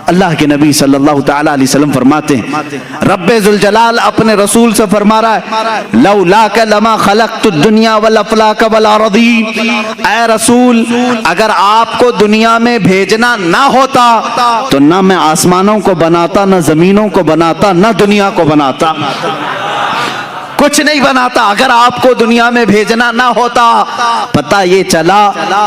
اللہ کے نبی صلی اللہ تعالی علیہ وسلم فرماتے ہیں, رب ذوالجلال اپنے رسول سے فرما رہا ہے, لولاک لما خلقت الدنیا والافلاک والارضین. اے رسول, اگر آپ کو دنیا میں بھیجنا نہ ہوتا تو نہ میں آسمانوں کو بناتا, نہ زمینوں کو بناتا, نہ دنیا کو بناتا, کچھ نہیں بناتا اگر آپ کو دنیا میں بھیجنا نہ ہوتا. پتہ یہ چلا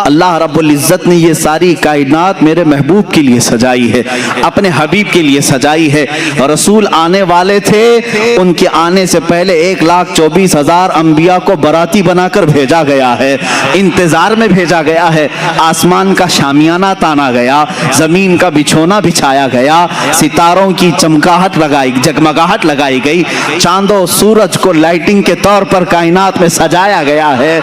اللہ رب العزت نے یہ ساری کائنات میرے محبوب کے لیے سجائی ہے, اپنے حبیب کے لیے سجائی ہے. رسول آنے والے تھے, ان کے آنے سے پہلے 1,24,000 انبیاء کو باراتی بنا کر بھیجا گیا ہے, انتظار میں بھیجا گیا ہے. آسمان کا شامیانہ تانا گیا, زمین کا بچھونا بچھایا گیا, ستاروں کی چمکاہٹ لگائی, جگمگاہٹ لگائی گئی, چاند و سورج کو لائٹنگ کے طور پر کائنات میں سجایا گیا ہے.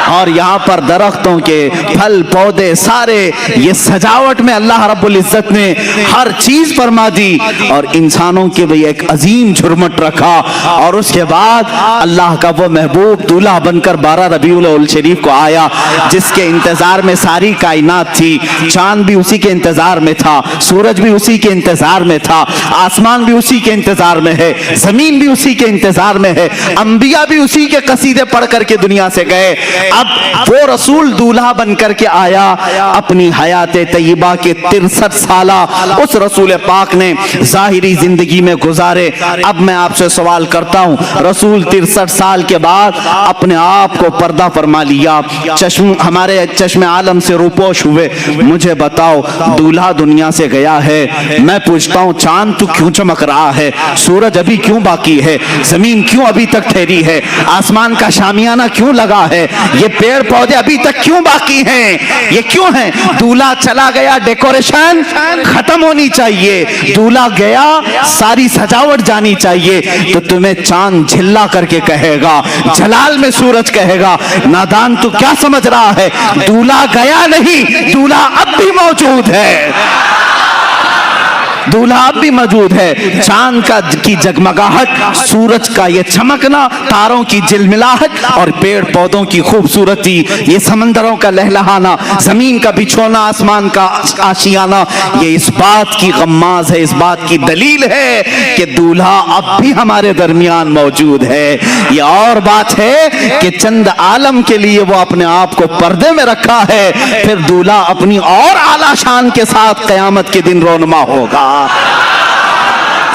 اور یہاں پر درختوں کے پھل پودے سارے یہ سجاوٹ میں اللہ رب العزت نے ہر چیز فرما دی, اور انسانوں کے بھی ایک عظیم جھرمٹ رکھا. اور اس کے بعد اللہ کا وہ محبوب دولہا بن کر 12 ربیع الاول شریف کو آیا, جس کے انتظار میں ساری کائنات تھی. چاند بھی اسی کے انتظار میں تھا, سورج بھی اسی کے انتظار میں تھا, آسمان بھی اسی کے انتظار میں ہے, زمین بھی اسی کے انتظار میں ہے, انبیاء بھی اسی کے قصیدے پڑھ کر کے دنیا سے گئے. اب وہ رسول دولہا بن کر کے آیا, اپنی حیات طیبہ کے 63 سالہ اس رسول پاک نے ظاہری زندگی میں گزارے. اب میں آپ سے سوال کرتا ہوں, رسول 63 سال کے بعد اپنے آپ کو پردہ فرما لیا, ہمارے چشم عالم سے روپوش ہوئے. مجھے بتاؤ, دولہا دنیا سے گیا ہے, میں پوچھتا ہوں چاند تو کیوں چمک رہا ہے, سورج ابھی کیوں باقی ہے, زمین کیوں ابھی تک ٹھہری ہے, آسمان کا شامیانہ کیوں لگا ہے, یہ پیڑ پودے ابھی تک کیوں باقی ہیں, یہ کیوں ہیں؟ دولہا چلا گیا, ڈیکوریشن ختم ہونی چاہیے, دولہا گیا, ساری سجاوٹ جانی چاہیے. تو تمہیں چاند جھلا کر کے کہے گا, جلال میں سورج کہے گا, نادان تو کیا سمجھ رہا ہے, دولہا گیا نہیں, دولہا اب بھی موجود ہے, دولہا اب بھی موجود ہے. چاند کی جگمگاہٹ, سورج کا یہ چمکنا, تاروں کی جلملاہٹ, اور پیڑ پودوں کی خوبصورتی, یہ سمندروں کا لہلہانا, زمین کا بچھونا, آسمان کا آشیانہ, یہ اس بات کی غماز ہے, اس بات کی دلیل ہے کہ دولہا اب بھی ہمارے درمیان موجود ہے. یہ اور بات ہے کہ چند عالم کے لیے وہ اپنے آپ کو پردے میں رکھا ہے, پھر دولہا اپنی اور اعلیٰ شان کے ساتھ قیامت کے دن رونما ہوگا.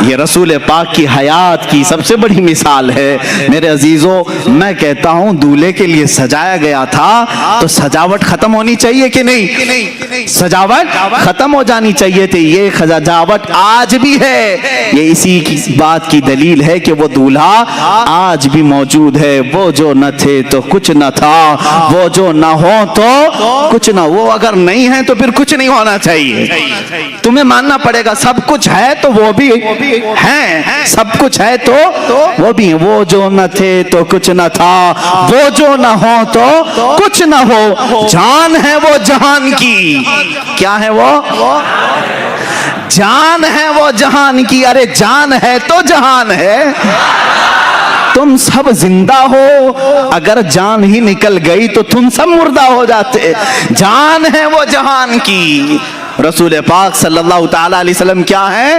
یہ رسول پاک کی حیات کی سب سے بڑی مثال ہے. میرے عزیزوں, میں کہتا ہوں دولہے کے لیے سجایا گیا تھا تو سجاوٹ ختم ہونی چاہیے کہ نہیں, سجاوٹ ختم ہو جانی چاہیے تھی. یہ سجاوٹ آج بھی ہے, یہ اسی کی بات کی دلیل ہے کہ وہ دولہا آج بھی موجود ہے. وہ جو نہ تھے تو کچھ نہ تھا, وہ جو نہ ہو تو کچھ نہ, وہ اگر نہیں ہے تو پھر کچھ نہیں ہونا چاہیے. تمہیں ماننا پڑے گا سب کچھ ہے تو وہ بھی ہیں, سب کچھ ہے تو وہ بھی ہیں. وہ جو نہ تھے تو کچھ نہ تھا, وہ جو نہ ہو تو کچھ نہ ہو, جان ہے وہ جہان کی. کیا ہے وہ جان ہے وہ جہان کی. ارے جان ہے تو جہان ہے, تم سب زندہ ہو, اگر جان ہی نکل گئی تو تم سب مردہ ہو جاتے. جان ہے وہ جہان کی. رسول پاک صلی اللہ تعالی علیہ وسلم کیا ہے,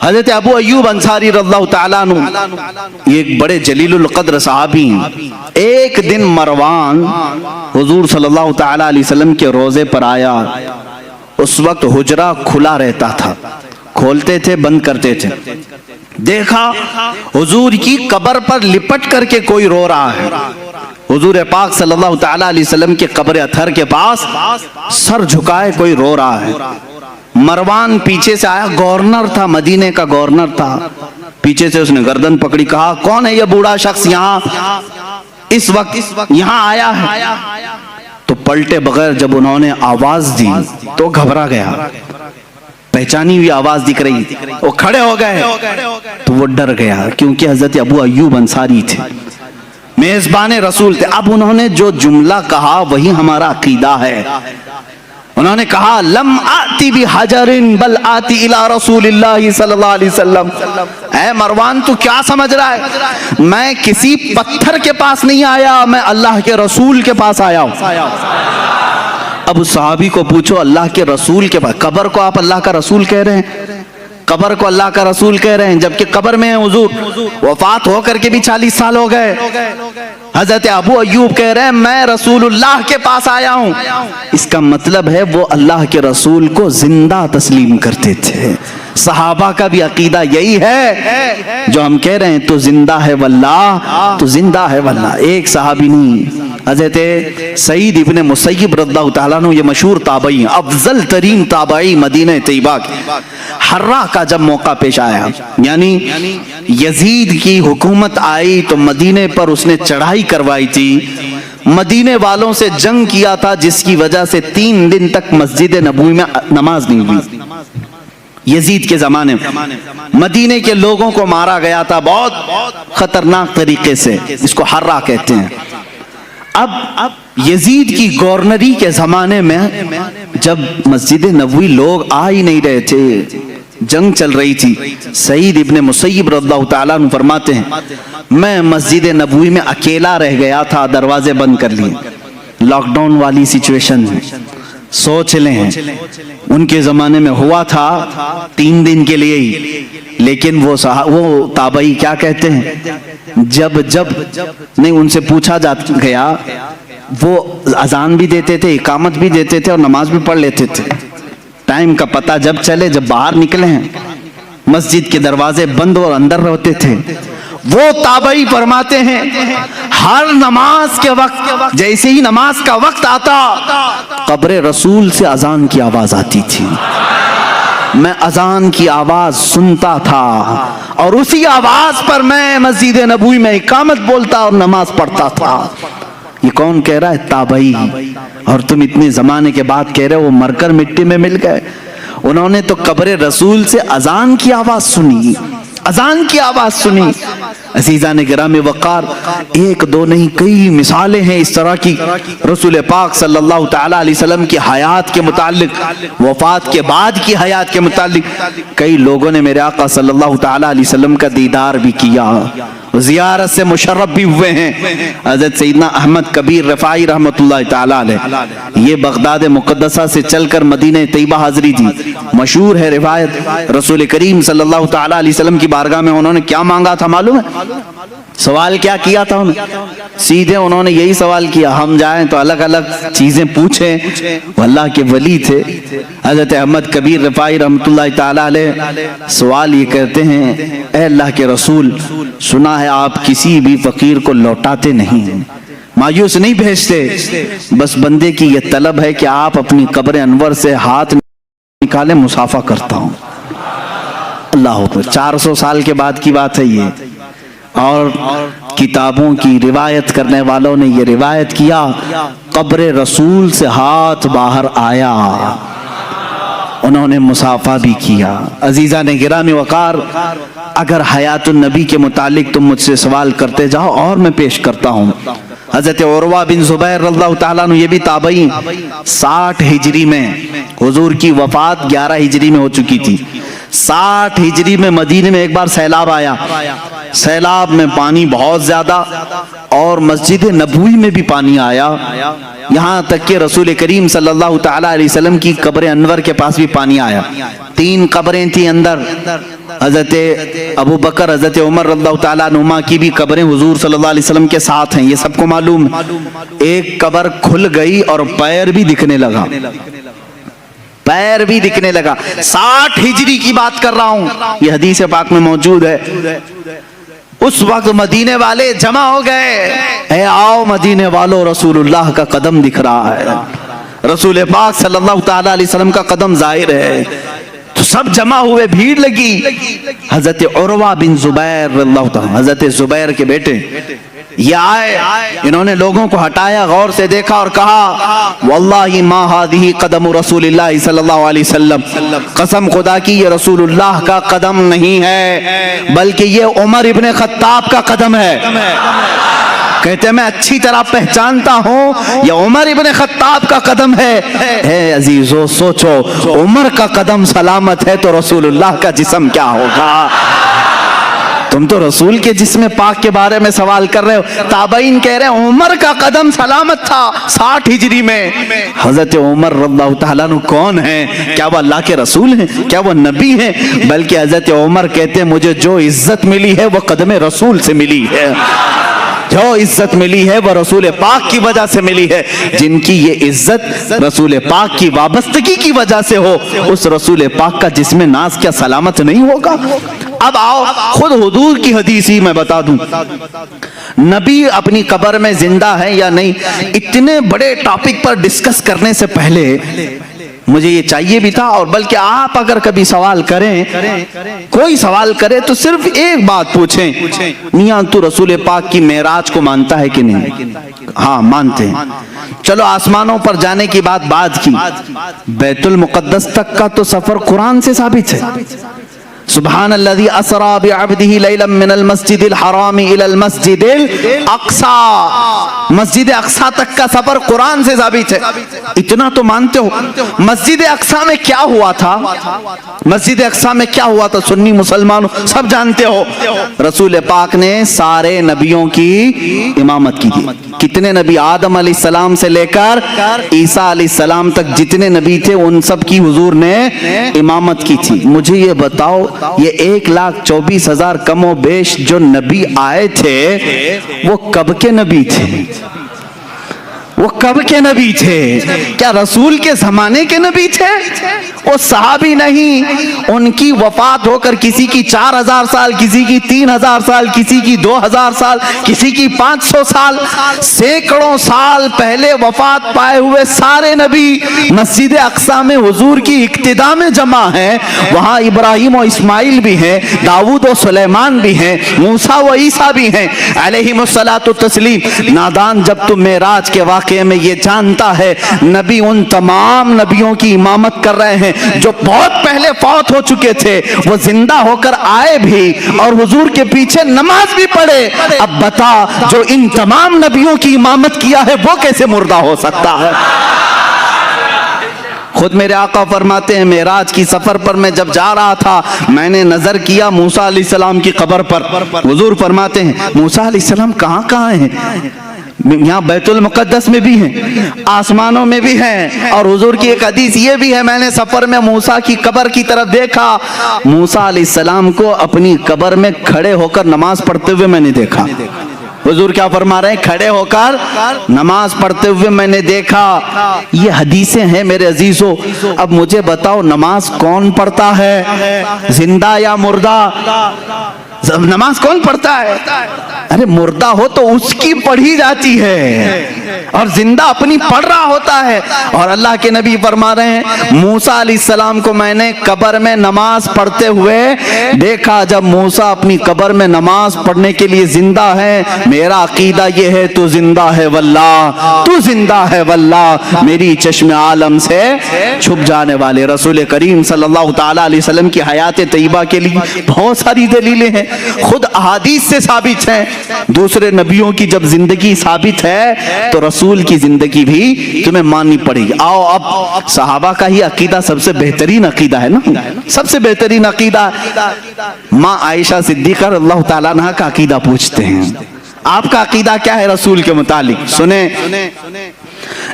حضرت ابو ایوب انصاری رضی اللہ تعالیٰ عنہ یہ ایک بڑے جلیل القدر صحابی ہیں. ایک دن مروان حضور صلی اللہ تعالیٰ علیہ وسلم کے روزے پر آیا. اس وقت حجرہ کھلا رہتا تھا, کھولتے تھے بند کرتے تھے. دیکھا حضور کی قبر پر لپٹ کر کے کوئی رو رہا ہے. حضور پاک صلی اللہ تعالیٰ علیہ وسلم کے قبر اطہر کے پاس سر جھکائے کوئی رو رہا ہے. مروان پیچھے سے آیا, گورنر تھا, مدینے کا گورنر تھا. پیچھے سے اس نے گردن پکڑی, کہا کون ہے یہ بوڑھا شخص یہاں اس وقت یہاں آیا ہے؟ تو پلٹے بغیر جب انہوں نے آواز دی تو گھبرا گیا. پہچانی ہوئی آواز دکھ رہی, وہ کھڑے ہو گئے تو وہ ڈر گیا, کیونکہ حضرت ابو ایوب انصاری تھے, میزبان رسول تھے. اب انہوں نے جو جملہ کہا وہی ہمارا عقیدہ ہے. انہوں نے کہا لم آتی بحجر بل آتی الی رسول اللہ صلی اللہ علیہ وسلم. اے مروان تو کیا سمجھ رہا ہے, میں کسی پتھر کے پاس نہیں آیا, میں اللہ کے رسول کے پاس آیا ہوں. اب اس صحابی کو پوچھو, اللہ کے رسول کے پاس, قبر کو آپ اللہ کا رسول کہہ رہے ہیں, قبر کو اللہ کا رسول کہہ رہے ہیں, جبکہ قبر میں حضور وفات ہو کر کے بھی 40 سال ہو گئے. حضرت ابو ایوب کہہ رہے ہیں میں رسول اللہ کے پاس آیا ہوں. اس کا مطلب ہے وہ اللہ کے رسول کو زندہ تسلیم کرتے تھے. صحابہ کا بھی عقیدہ یہی ہے جو ہم کہہ رہے ہیں, تو زندہ ہے واللہ, تو زندہ ہے واللہ. ایک صحابی نہیں, حضرت سعید ابن مسیب رضی اللہ تعالیٰ عنہ, یہ مشہور تابعی ہیں, افضل ترین تابعی مدینہ طیبہ کے. حرہ کا جب موقع پیش آیا, یعنی یزید کی حکومت آئی تو مدینے پر اس نے چڑھائی کروائی تھی, مدینے والوں سے جنگ کیا تھا, جس کی وجہ سے 3 دن تک مسجد نبوی میں نماز نہیں ہوئی. یزید کے زمانے میں مدینے کے لوگوں کو مارا گیا تھا بہت خطرناک طریقے سے, اس کو حرہ کہتے ہیں. اب یزید کی گورنری کے زمانے میں جب مسجد نبوی لوگ آ ہی نہیں رہے تھے, جنگ چل رہی تھی, سعید ابن مسیب رضی اللہ تعالیٰ عنہ فرماتے ہیں میں مسجد نبوی میں اکیلا رہ گیا تھا, دروازے بند کر لیے. لاک ڈاؤن والی سچویشن سوچ لیں, ان کے زمانے میں ہوا تھا 3 دن کے لیے ہی. لیکن وہ تابعی کیا کہتے ہیں, جب نہیں ان سے پوچھا گیا, وہ اذان بھی دیتے تھے, اقامت بھی دیتے تھے اور نماز بھی پڑھ لیتے تھے. ٹائم کا پتہ جب چلے, جب باہر نکلے ہیں, مسجد کے دروازے بند اور اندر رہتے تھے. وہ تابعی فرماتے ہیں ہر نماز کے وقت, جیسے ہی نماز کا وقت آتا, قبر رسول سے اذان کی آواز آتی تھی. میں اذان کی آواز سنتا تھا اور اسی آواز پر میں مسجد نبوی میں اقامت بولتا اور نماز پڑھتا تھا. یہ کون کہہ رہا ہے؟ تابعی. اور تم اتنے زمانے کے بعد کہہ رہے ہو وہ مر کر مٹی میں مل گئے. انہوں نے تو قبر رسول سے اذان کی آواز سنی, اذان کی آواز سنی. عزیزان گرامی وقار, 1-2 نہیں کئی مثالیں ہیں اس طرح کی. رسول پاک صلی اللہ تعالیٰ علیہ وسلم کی حیات کے متعلق, وفات کے بعد کی حیات کے متعلق کئی لوگوں نے میرے آقا صلی اللہ تعالیٰ علیہ وسلم کا دیدار بھی کیا, زیارت سے مشرف بھی ہوئے ہیں. حضرت سیدنا احمد کبیر رفاعی رحمت اللہ تعالیٰ علیہ, یہ بغداد مقدسہ سے چل کر مدینہ طیبہ حاضری تھی. مشہور ہے روایت, رسول کریم صلی اللہ تعالیٰ علیہ وسلم کی بارگاہ میں انہوں نے کیا مانگا تھا معلوم ہے؟ سوال کیا کیا تھا انہوں نے؟ سیدھے انہوں نے یہی سوال کیا, ہم جائیں تو الگ الگ چیزیں پوچھیں. وہ اللہ کے ولی تھے حضرت احمد کبیر رفاعی رحمت اللہ تعالیٰ علیہ. سوال یہ کرتے ہیں اے اللہ کے رسول, سنا ہے آپ کسی بھی فقیر کو لوٹاتے نہیں, مایوس نہیں بھیجتے, بس بندے کی یہ طلب ہے کہ آپ اپنی قبر انور سے ہاتھ نکالیں, مسافہ کرتا ہوں. اللہ اکبر. 400 سال کے بعد کی بات ہے یہ, اور کتابوں کی روایت کرنے والوں نے یہ روایت کیا, قبر رسول سے ہاتھ باہر آیا, انہوں نے مسافہ بھی کیا. عزیزان گرامی وقار, اگر حیات النبی کے متعلق تم مجھ سے سوال کرتے جاؤ اور میں پیش کرتا ہوں. حضرت عروہ بن زبیر رضی اللہ تعالیٰ عنہ, یہ بھی تابعی, 60 ہجری میں, حضور کی وفات 11 ہجری میں ہو چکی تھی. 60 ہجری میں مدینے میں ایک بار سیلاب آیا, سیلاب میں پانی بہت زیادہ, اور مسجد نبوی میں بھی پانی آیا, یہاں تک کہ رسول کریم صلی اللہ تعالیٰ علیہ وسلم کی قبر انور کے پاس بھی پانی آیا. 3 قبریں تھیں اندر, حضرت ابو بکر حضرت عمر رضی اللہ تعالیٰ عنہما کی بھی قبریں حضور صلی اللہ علیہ وسلم کے ساتھ ہیں، یہ سب کو معلوم ہے۔ ایک قبر کھل گئی اور پیر بھی دکھنے لگا، پیر بھی دکھنے لگا۔ 60 ہجری کی بات کر رہا ہوں، یہ حدیث پاک میں موجود ہے۔ اس وقت مدینے والے جمع ہو گئے، اے آؤ مدینے والوں، رسول اللہ کا قدم دکھ رہا ہے، رسول پاک صلی اللہ تعالیٰ علیہ وسلم کا قدم ظاہر ہے۔ تو سب جمع ہوئے، بھیڑ لگی۔ حضرت عروہ بن زبیر رضی اللہ تعالیٰ، حضرت زبیر کے بیٹے، یہ آئے، انہوں نے لوگوں کو ہٹایا، غور سے دیکھا اور کہا واللہ ما ہذہ قدم رسول اللہ صلی اللہ علیہ وسلم، قسم خدا کی یہ رسول اللہ کا قدم نہیں ہے بلکہ یہ عمر ابن خطاب کا قدم ہے۔ کہتے میں اچھی طرح پہچانتا ہوں یہ عمر ابن خطاب کا قدم ہے۔ اے عزیزو سوچو، عمر کا قدم سلامت ہے تو رسول اللہ کا جسم کیا ہوگا؟ تم تو رسول کے جسم پاک کے بارے میں سوال کر رہے ہو، تابعین کہہ رہے ہیں عمر کا قدم سلامت تھا 60 ہجری میں۔ حضرت عمر رضی اللہ تعالیٰ عنہ کون ہیں؟ کیا وہ اللہ کے رسول ہیں؟ کیا وہ نبی ہیں؟ بلکہ حضرت عمر کہتے ہیں مجھے جو عزت ملی ہے وہ قدم رسول سے ملی ہے، جو عزت ملی ہے وہ رسول پاک کی وجہ سے ملی ہے۔ جن کی یہ عزت رسول پاک کی وابستگی کی وجہ سے ہو، اس رسول پاک کا جسم ناز کیا سلامت نہیں ہوگا؟ اب آؤ خود حضور کی حدیث ہی میں بتا دوں، نبی اپنی قبر میں زندہ ہے یا نہیں، اتنے بڑے ٹاپک پر ڈسکس کرنے سے پہلے مجھے یہ چاہیے بھی تھا، اور بلکہ آپ اگر کبھی سوال کریں، کوئی سوال کرے تو صرف ایک بات پوچھیں، میاں تو رسول پاک کی معراج کو مانتا ہے کہ نہیں؟ ہاں مانتے ہیں۔ چلو آسمانوں پر جانے کی بات بعد کی، بیت المقدس تک کا تو سفر قرآن سے ثابت ہے۔ سبحان الذي اسرا بعبده ليلا من المسجد الحرام الى المسجد الاقصى، مسجد اقصی تک کا سفر قرآن سے ثابت ہے، اتنا تو مانتے ہو۔ مسجد اقصی میں کیا ہوا تھا؟ مسجد اقصی میں کیا ہوا تھا؟ سنی مسلمانوں سب جانتے ہو، رسول پاک نے سارے نبیوں کی امامت کی تھی۔ کتنے نبی؟ آدم علیہ السلام سے لے کر عیسیٰ علیہ السلام تک جتنے نبی تھے ان سب کی حضور نے امامت کی تھی۔ مجھے یہ بتاؤ، یہ 1,24,000 کم و بیش جو نبی آئے تھے وہ کب کے نبی تھے؟ وہ کب کے نبی تھے؟ کیا رسول کے زمانے کے نبی تھے؟ وہ صحابی نہیں، ان کی وفات ہو کر کسی کی 4,000 سال، کسی کی 3,000 سال، کسی کی 2,000 سال، کسی کی 500 سال، سینکڑوں سال پہلے وفات پائے ہوئے سارے نبی مسجد اقصی میں حضور کی اقتداء میں جمع ہیں۔ وہاں ابراہیم و اسماعیل بھی ہیں، داؤد و سلیمان بھی ہیں، موسیٰ و عیسیٰ بھی ہیں علیہم الصلاۃ والتسلیم۔ نادان جب تم معراج کے واقعے میں یہ جانتا ہے نبی ان تمام نبیوں کی امامت کر رہے ہیں جو بہت پہلے فوت ہو چکے تھے، وہ زندہ ہو کر آئے بھی اور حضور کے پیچھے نماز بھی پڑھے، اب بتا جو ان تمام نبیوں کی امامت کیا ہے وہ کیسے مردہ ہو سکتا ہے؟ خود میرے آقا فرماتے ہیں معراج کی سفر پر میں جب جا رہا تھا میں نے نظر کیا موسیٰ علیہ السلام کی قبر پر۔ حضور فرماتے ہیں موسیٰ علیہ السلام کہاں کہاں ہیں؟ یہاں بیت المقدس میں بھی ہیں، آسمانوں میں بھی ہیں، اور حضور کی ایک حدیث یہ بھی ہے میں نے سفر میں موسیٰ کی قبر کی طرف دیکھا، موسیٰ علیہ السلام کو اپنی قبر میں کھڑے ہو کر نماز پڑھتے ہوئے میں نے دیکھا۔ حضور کیا فرما رہے ہیں؟ کھڑے ہو کر نماز پڑھتے ہوئے میں نے دیکھا۔ یہ حدیثیں ہیں میرے عزیزو۔ اب مجھے بتاؤ نماز کون پڑھتا ہے، زندہ یا مردہ؟ نماز کون پڑھتا ہے؟ ارے مردہ ہو تو اس کی پڑھی جاتی ہے اور زندہ اپنی پڑھ رہا ہوتا ہے۔ اور اللہ کے نبی فرما رہے ہیں موسیٰ علیہ السلام کو میں نے قبر میں نماز پڑھتے ہوئے دیکھا۔ جب موسیٰ اپنی قبر میں نماز پڑھنے کے لیے زندہ ہے، میرا عقیدہ یہ ہے تو زندہ ہے واللہ، تو زندہ ہے واللہ، میری چشم عالم سے چھپ جانے والے رسول کریم صلی اللہ تعالیٰ علیہ وسلم کی حیات طیبہ کے لیے بہت ساری دلیلیں ہیں، خود احادیث سے ثابت ہیں۔ دوسرے نبیوں کی جب زندگی ثابت ہے تو رسول کی زندگی بھی تمہیں ماننی پڑے گی۔ آؤ اب صحابہ کا ہی عقیدہ سب سے بہترین عقیدہ ہے نا، سب سے بہترین عقیدہ۔ ماں عائشہ صدیقہ رضی اللہ تعالیٰ عنہ کا عقیدہ پوچھتے ہیں آپ کا عقیدہ کیا ہے رسول کے متعلق؟ سنیں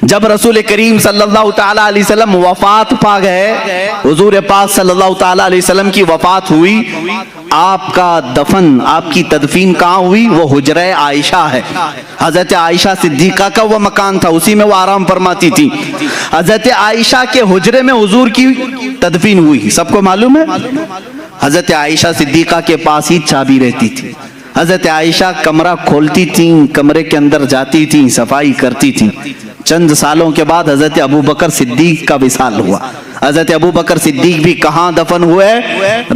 جب رسول کریم صلی اللہ تعالیٰ علیہ وسلم وفات پا گئے، حضور پاک صلی اللہ تعالیٰ علیہ وسلم کی وفات ہوئی، آپ کا دفن، آپ کی تدفین کہاں ہوئی؟ وہ حجرہ عائشہ ہے۔ حضرت عائشہ صدیقہ کا وہ مکان تھا، اسی میں وہ آرام فرماتی تھی۔ حضرت عائشہ کے حجرے میں حضور کی تدفین ہوئی، سب کو معلوم ہے۔ حضرت عائشہ صدیقہ کے پاس ہی چابی رہتی تھی۔ حضرت عائشہ کمرہ کھولتی تھیں، کمرے کے اندر جاتی تھیں، صفائی کرتی تھیں۔ چند سالوں کے بعد حضرت ابو بکر صدیق کا وصال ہوا۔ حضرت ابو بکر صدیق بھی کہاں دفن ہوئے؟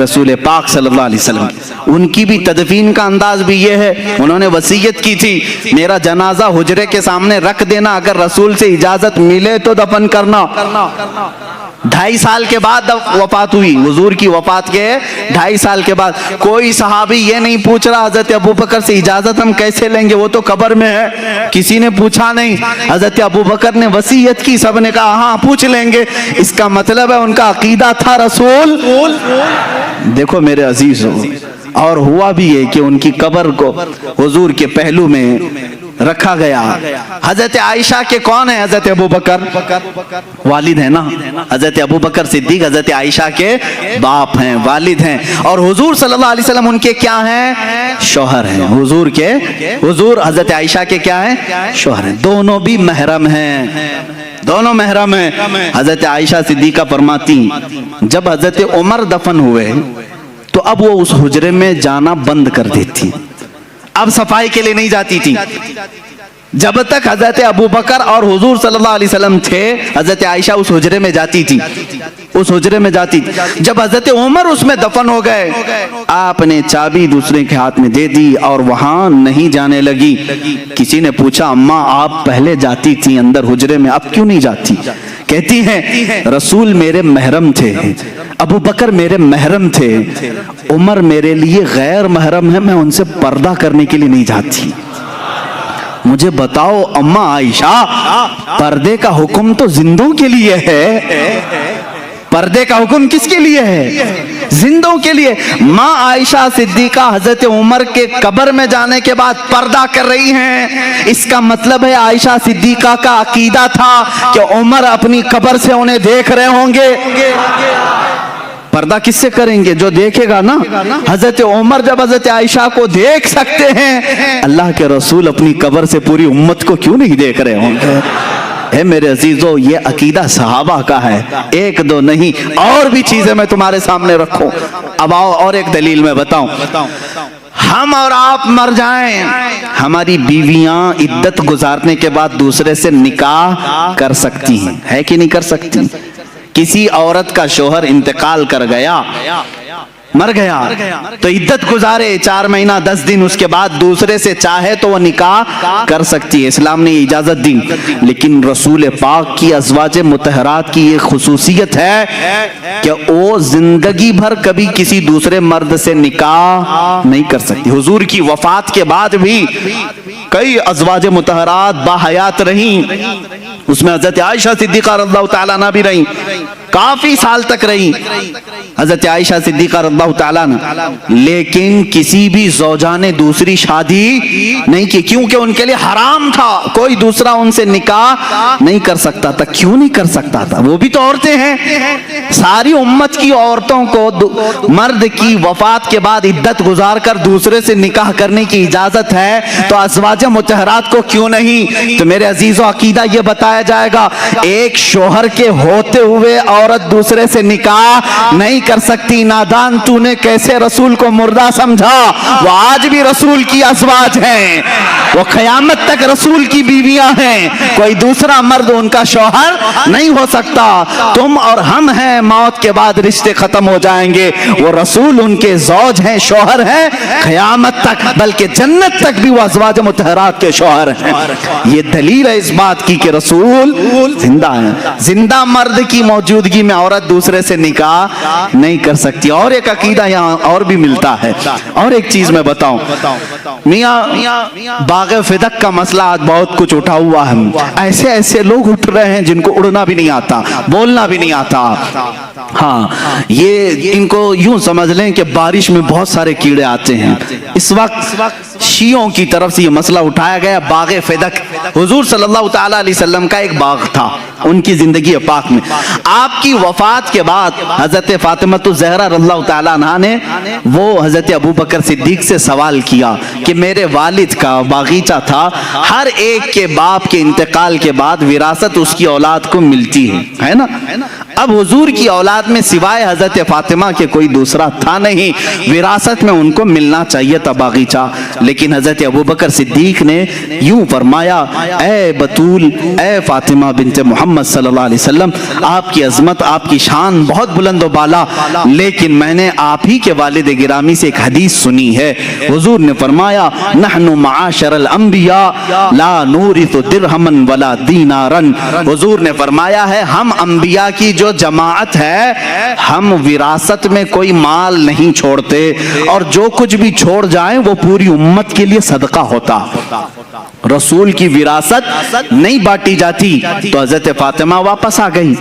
رسول پاک صلی اللہ علیہ وسلم۔ ان کی بھی تدفین کا انداز بھی یہ ہے، انہوں نے وصیت کی تھی میرا جنازہ حجرے کے سامنے رکھ دینا، اگر رسول سے اجازت ملے تو دفن کرنا۔ 2.5 سال کے بعد وفات ہوئی، حضور کی وفات کے 2.5 سال کے بعد۔ کوئی صحابی یہ نہیں پوچھ رہا حضرت ابو بکر سے اجازت ہم کیسے لیں گے، وہ تو قبر میں ہے، کسی نے پوچھا نہیں۔ حضرت ابو بکر نے وصیت کی، سب نے کہا ہاں پوچھ لیں گے۔ اس کا مطلب ہے ان کا عقیدہ تھا رسول۔ دیکھو میرے عزیزو، اور ہوا بھی ہے کہ ان کی قبر کو حضور کے پہلو میں رکھا گیا۔ حضرت عائشہ کے کون ہیں؟ حضرت ابو بکر والد ہیں نا، حضرت ابو بکر صدیق حضرت عائشہ کے باپ ہیں، والد ہیں، اور حضور صلی اللہ علیہ وسلم ان کے کیا ہیں؟ شوہر ہیں۔ حضور حضرت عائشہ کے کیا ہیں؟ شوہر ہیں۔ دونوں بھی محرم ہیں، دونوں محرم ہیں۔ حضرت عائشہ صدیقہ فرماتی جب حضرت عمر دفن ہوئے تو اب وہ اس حجرے میں جانا بند کر دیتی، اب صفائی کے لیے نہیں جاتی تھی۔ جب تک حضرت ابو بکر اور حضور صلی اللہ علیہ وسلم تھے، حضرت عائشہ اس حجرے میں جاتی تھی، اس حجرے میں جاتی تھی۔ جب حضرت عمر اس میں دفن ہو گئے، آپ نے چابی دوسرے کے ہاتھ میں دے دی اور وہاں نہیں جانے لگی۔ کسی نے پوچھا اماں آپ پہلے جاتی تھی اندر حجرے میں، اب کیوں نہیں جاتی؟ کہتی ہیں رسول میرے محرم تھے، ابو بکر میرے محرم تھے، عمر میرے لیے غیر محرم ہے، میں ان سے پردہ کرنے کے لیے نہیں جاتی۔ مجھے بتاؤ اماں عائشہ، پردے کا حکم تو زندوں کے لیے ہے، پردے کا حکم کس کے لیے ہے؟ زندوں کے لیے۔ ماں عائشہ صدیقہ حضرت عمر کے قبر میں جانے کے بعد پردہ کر رہی ہیں، اس کا مطلب ہے عائشہ صدیقہ کا عقیدہ تھا کہ عمر اپنی قبر سے انہیں دیکھ رہے ہوں گے۔ پردہ کس سے کریں گے؟ جو دیکھے گا نا۔ حضرت عمر جب حضرت عائشہ کو دیکھ سکتے ہیں، اللہ کے رسول اپنی قبر سے پوری امت کو کیوں نہیں دیکھ رہے ہوں گے؟ اے میرے عزیزو، یہ عقیدہ صحابہ کا ہے، ایک دو نہیں، اور بھی چیزیں میں تمہارے سامنے رکھوں۔ اب آؤ اور ایک دلیل میں بتاؤں۔ ہم اور آپ مر جائیں، ہماری بیویاں عدت گزارنے کے بعد دوسرے سے نکاح کر سکتی ہیں، ہے کہ نہیں کر سکتی؟ کسی عورت کا شوہر انتقال کر گیا، مر گیا، تو عدت گزارے 4 مہینہ 10 دن، اس کے بعد دوسرے سے چاہے تو وہ نکاح کر سکتی ہے، اسلام نے یہ اجازت دی۔ لیکن رسول پاک کی ازواج مطہرات کی یہ خصوصیت ہے کہ وہ زندگی بھر کبھی کسی دوسرے مرد سے نکاح نہیں کر سکتی۔ حضور کی وفات کے بعد بھی کئی ازواج مطہرات باحیات رہیں، اس میں حضرت عائشہ صدیقہ رضی اللہ تعالیٰ عنہ بھی رہیں، کافی سال تک رہیں حضرت عائشہ صدیقہ رضی اللہ تعالیٰ عنہ، لیکن کسی بھی زوجہ نے دوسری شادی نہیں کی، کیونکہ ان کے لیے حرام تھا، کوئی دوسرا ان سے نکاح نہیں کر سکتا تھا۔ کیوں نہیں کر سکتا تھا؟ وہ بھی تو عورتیں ہیں۔ ساری امت کی عورتوں کو مرد کی وفات کے بعد عدت گزار کر دوسرے سے نکاح کرنے کی اجازت ہے، تو ازواج مطہرات کو کیوں نہیں؟ تو میرے عزیزو، عقیدہ یہ بتایا جائے گا، ایک شوہر کے ہوتے ہوئے عورت دوسرے سے نکاح نہیں کر سکتی۔ نادان تو نے کیسے رسول کو مردہ سمجھا؟ وہ آج بھی رسول کی ازواج ہیں، وہ قیامت تک رسول کی بیویاں ہیں، کوئی دوسرا مرد ان کا شوہر نہیں ہو سکتا۔ تم اور ہم ہیں، موت کے بعد رشتے ختم ہو جائیں گے، وہ رسول ان کے زوج ہیں، شوہر ہیں قیامت تک، بلکہ جنت تک بھی وہ ازواج مطہرات کے شوہر ہیں۔ یہ دلیل ہے اس بات کی کہ رسول زندہ ہیں۔ زندہ مرد کی موجودگی میں عورت دوسرے سے نکاح نہیں کر سکتی۔ اور ایک عقیدہ یہاں اور بھی ملتا ہے، اور ایک چیز میں بتاؤں، میاں باغ فدق کا مسئلہ آج بہت کچھ اٹھا ہوا ہے، ایسے ایسے لوگ اٹھ رہے ہیں جن کو اڑنا بھی نہیں آتا، بولنا بھی نہیں آتا۔ ہاں، یہ ان کو یوں سمجھ لیں کہ بارش میں بہت سارے کیڑے آتے ہیں۔ اس وقت شیعوں کی طرف سے یہ مسئلہ اللہ اٹھایا گیا باغ فدق. حضور صلی اللہ تعالیٰ علیہ وسلم کا ایک باغ تھا ان کی زندگی پاک میں. آپ کی وفات کے بعد حضرت فاطمہ الزہرا رضی اللہ تعالیٰ عنہ نے وہ حضرت ابو بکر صدیق سے سوال کیا کہ میرے والد کا باغیچہ تھا, ہر ایک کے باپ کے انتقال کے بعد وراثت اس کی اولاد کو ملتی ہے نا. اب حضور کی اولاد میں سوائے حضرت فاطمہ کے کوئی دوسرا تھا نہیں, وراثت میں ان کو ملنا چاہیے تھا باغیچہ. لیکن حضرت ابو بکر صدیق نے یوں فرمایا, اے بطول, اے فاطمہ بنت محمد صلی اللہ علیہ وسلم, آپ کی عظمت, آپ کی شان بہت بلند و بالا, لیکن میں نے آپ ہی کے والد گرامی سے ایک حدیث سنی ہے. حضور نے فرمایا, نحن معاشر الانبیاء لا نورث درہما ولا دینارا. حضور نے فرمایا ہے ہم انبیاء کی جو جماعت ہے ہم وراثت میں کوئی مال نہیں چھوڑتے, اور جو کچھ بھی چھوڑ جائیں وہ پوری امت کے لیے صدقہ ہوتا. رسول کی وراثت نہیں بانٹی جاتی. تو حضرت فاطمہ واپس آ گئی.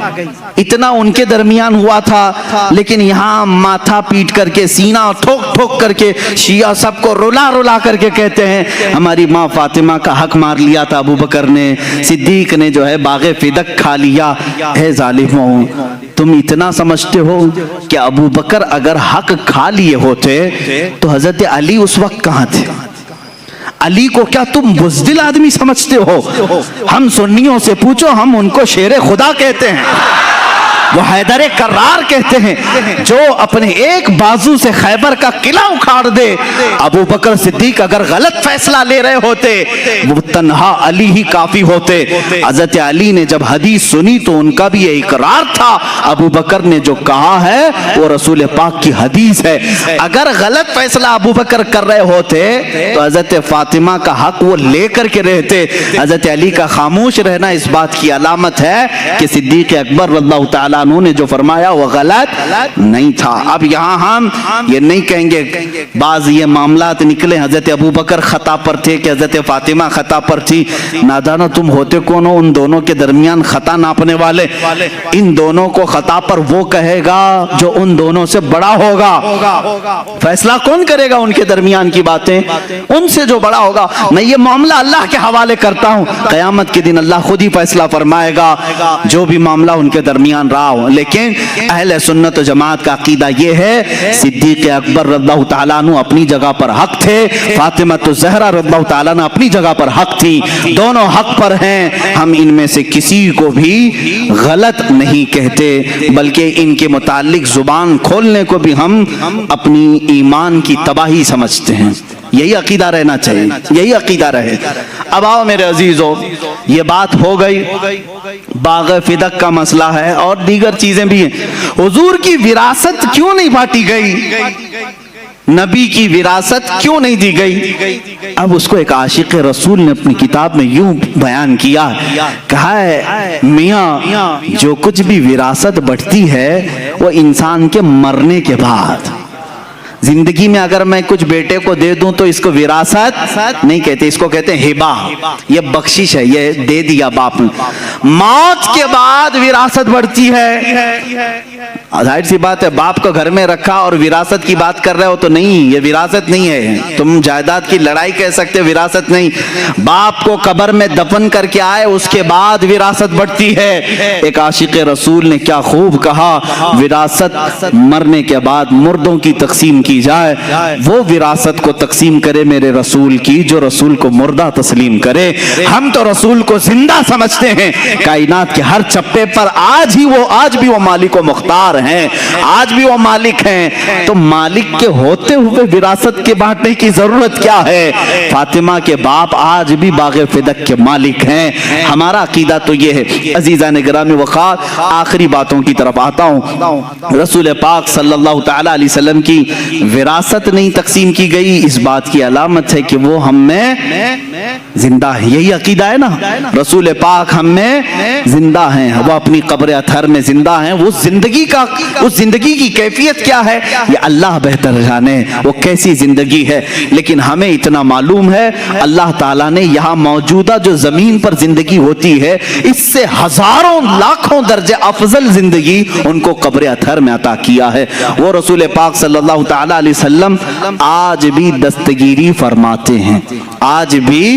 اتنا ان کے درمیان ہوا تھا, لیکن یہاں ماتھا پیٹ کر کے, سینہ ٹھوک ٹھوک کر کے شیعہ سب کو رلا رلا کر کے کہتے ہیں ہماری ماں فاطمہ کا حق مار لیا تھا ابو بکر نے, صدیق نے جو ہے باغ فدق کھا لیا. اے ظالموں, تم اتنا سمجھتے ہو کہ ابو بکر اگر حق کھا لیے ہوتے تو حضرت علی اس وقت کہاں تھے؟ علی کو کیا تم بزدل آدمی سمجھتے ہو؟ ہم سنیوں سے پوچھو, ہم ان کو شیر خدا کہتے ہیں, وہ حیدر کرار کہتے ہیں, جو اپنے ایک بازو سے خیبر کا قلعہ اکھاڑ دے. ابو بکر صدیق اگر غلط فیصلہ لے رہے ہوتے وہ تنہا علی ہی کافی ہوتے. حضرت علی نے جب حدیث سنی تو ان کا بھی یہ اقرار تھا, ابو بکر نے جو کہا ہے وہ رسول پاک کی حدیث ہے. اگر غلط فیصلہ ابو بکر کر رہے ہوتے تو حضرت فاطمہ کا حق وہ لے کر کے رہتے. حضرت علی کا خاموش رہنا اس بات کی علامت ہے کہ صدیق اکبر رضی اللہ تعالیٰ عنہ نے جو فرمایا وہ غلط نہیں تھا. اب یہاں ہم یہ نہیں کہیں گے, بعض یہ معاملات نکلے حضرت ابو بکر خطا پر تھے کہ حضرت فاطمہ خطا پر تھی. نادانا تم ہوتے کون ہو ان دونوں کے درمیان خطا ناپنے والے؟ ان دونوں کو خطا پر وہ کہے گا جو ان دونوں سے بڑا ہوگا. فیصلہ کون کرے گا ان کے درمیان کی باتیں؟ ان سے جو بڑا ہوگا. میں یہ معاملہ اللہ کے حوالے کرتا ہوں, قیامت کے دن اللہ خود ہی فیصلہ فرمائے گا جو بھی معاملہ ان کے درمیان رہا ہو. لیکن اہل سنت و جماعت کا عقیدہ یہ ہے صدیق اکبر رضی اللہ تعالیٰ عنہ اپنی جگہ پر حق تھے, فاطمہ الزہرا رضی اللہ تعالیٰ عنہ اپنی جگہ پر حق تھی, دونوں حق پر ہیں. ہم ان میں سے کسی کو بھی غلط نہیں کہتے, بلکہ ان کے متعلق زبان کھولنے کو بھی ہم اپنی ایمان کی تباہی سمجھتے ہیں. یہی عقیدہ رہنا چاہیے, یہی عقیدہ رہے. اب آؤ میرے عزیزو, یہ بات ہو گئی, باغ فدق کا مسئلہ ہے اور دیگر چیزیں بھی ہیں. حضور کی وراثت کیوں نہیں بانٹی گئی؟ نبی کی وراثت کیوں نہیں دی گئی؟ اب اس کو ایک عاشق رسول نے اپنی کتاب میں یوں بیان کیا, کہا ہے میاں جو کچھ بھی وراثت بڑھتی ہے وہ انسان کے مرنے کے بعد. زندگی میں اگر میں کچھ بیٹے کو دے دوں تو اس کو وراثت نہیں کہتے, اس کو کہتے ہیں ہبہ, یہ بخشش ہے, یہ دے دیا باپ نے. موت کے بعد وراثت بڑھتی ہے. ظاہر سی بات ہے, باپ کو گھر میں رکھا اور وراثت کی بات کر رہے ہو تو نہیں, یہ وراثت نہیں ہے. تم جائیداد کی لڑائی کہہ سکتے, وراثت نہیں. باپ کو قبر میں دفن کر کے آئے اس کے بعد وراثت بڑھتی ہے. ایک عاشق رسول نے کیا خوب کہا, وراثت مرنے کے بعد مردوں کی تقسیم کی جائے, وہ وراثت کو تقسیم کرے میرے رسول کی جو رسول کو مردہ تسلیم کرے. ہم تو رسول کو زندہ سمجھتے ہیں, کائنات کے ہر چپے پر آج بھی وہ مالک و مختار ہیں, آج بھی وہ مالک ہیں. تو مالک کے ہوتے ہوئے وراثت کے بانٹنے کی ضرورت کیا ہے؟ فاطمہ کے باپ آج بھی باغ فدق کے مالک ہیں. ہمارا عقیدہ تو یہ ہے. عزیزان گرامی وقار, آخری باتوں کی طرف آتا ہوں. رسول پاک صلی اللہ تعالی علیہ وسلم کی وراثت نہیں تقسیم کی گئی, اس بات کی علامت ہے کہ وہ ہم میں زندہ ہے. یہی عقیدہ ہے نا, رسول پاک ہم میں زندہ ہیں, وہ اپنی قبر اطہر میں زندہ ہیں. وہ زندگی کی کیفیت کیا ہے یہ اللہ بہتر جانے, وہ کیسی زندگی ہے. لیکن ہمیں اتنا معلوم ہے اللہ تعالیٰ نے یہاں موجودہ جو زمین پر زندگی ہوتی ہے اس سے ہزاروں لاکھوں درجے افضل زندگی ان کو قبر اطہر میں عطا کیا ہے. وہ رسول پاک صلی اللہ تعالیٰ علیہ وسلم آج بھی دستگیری فرماتے ہیں, آج بھی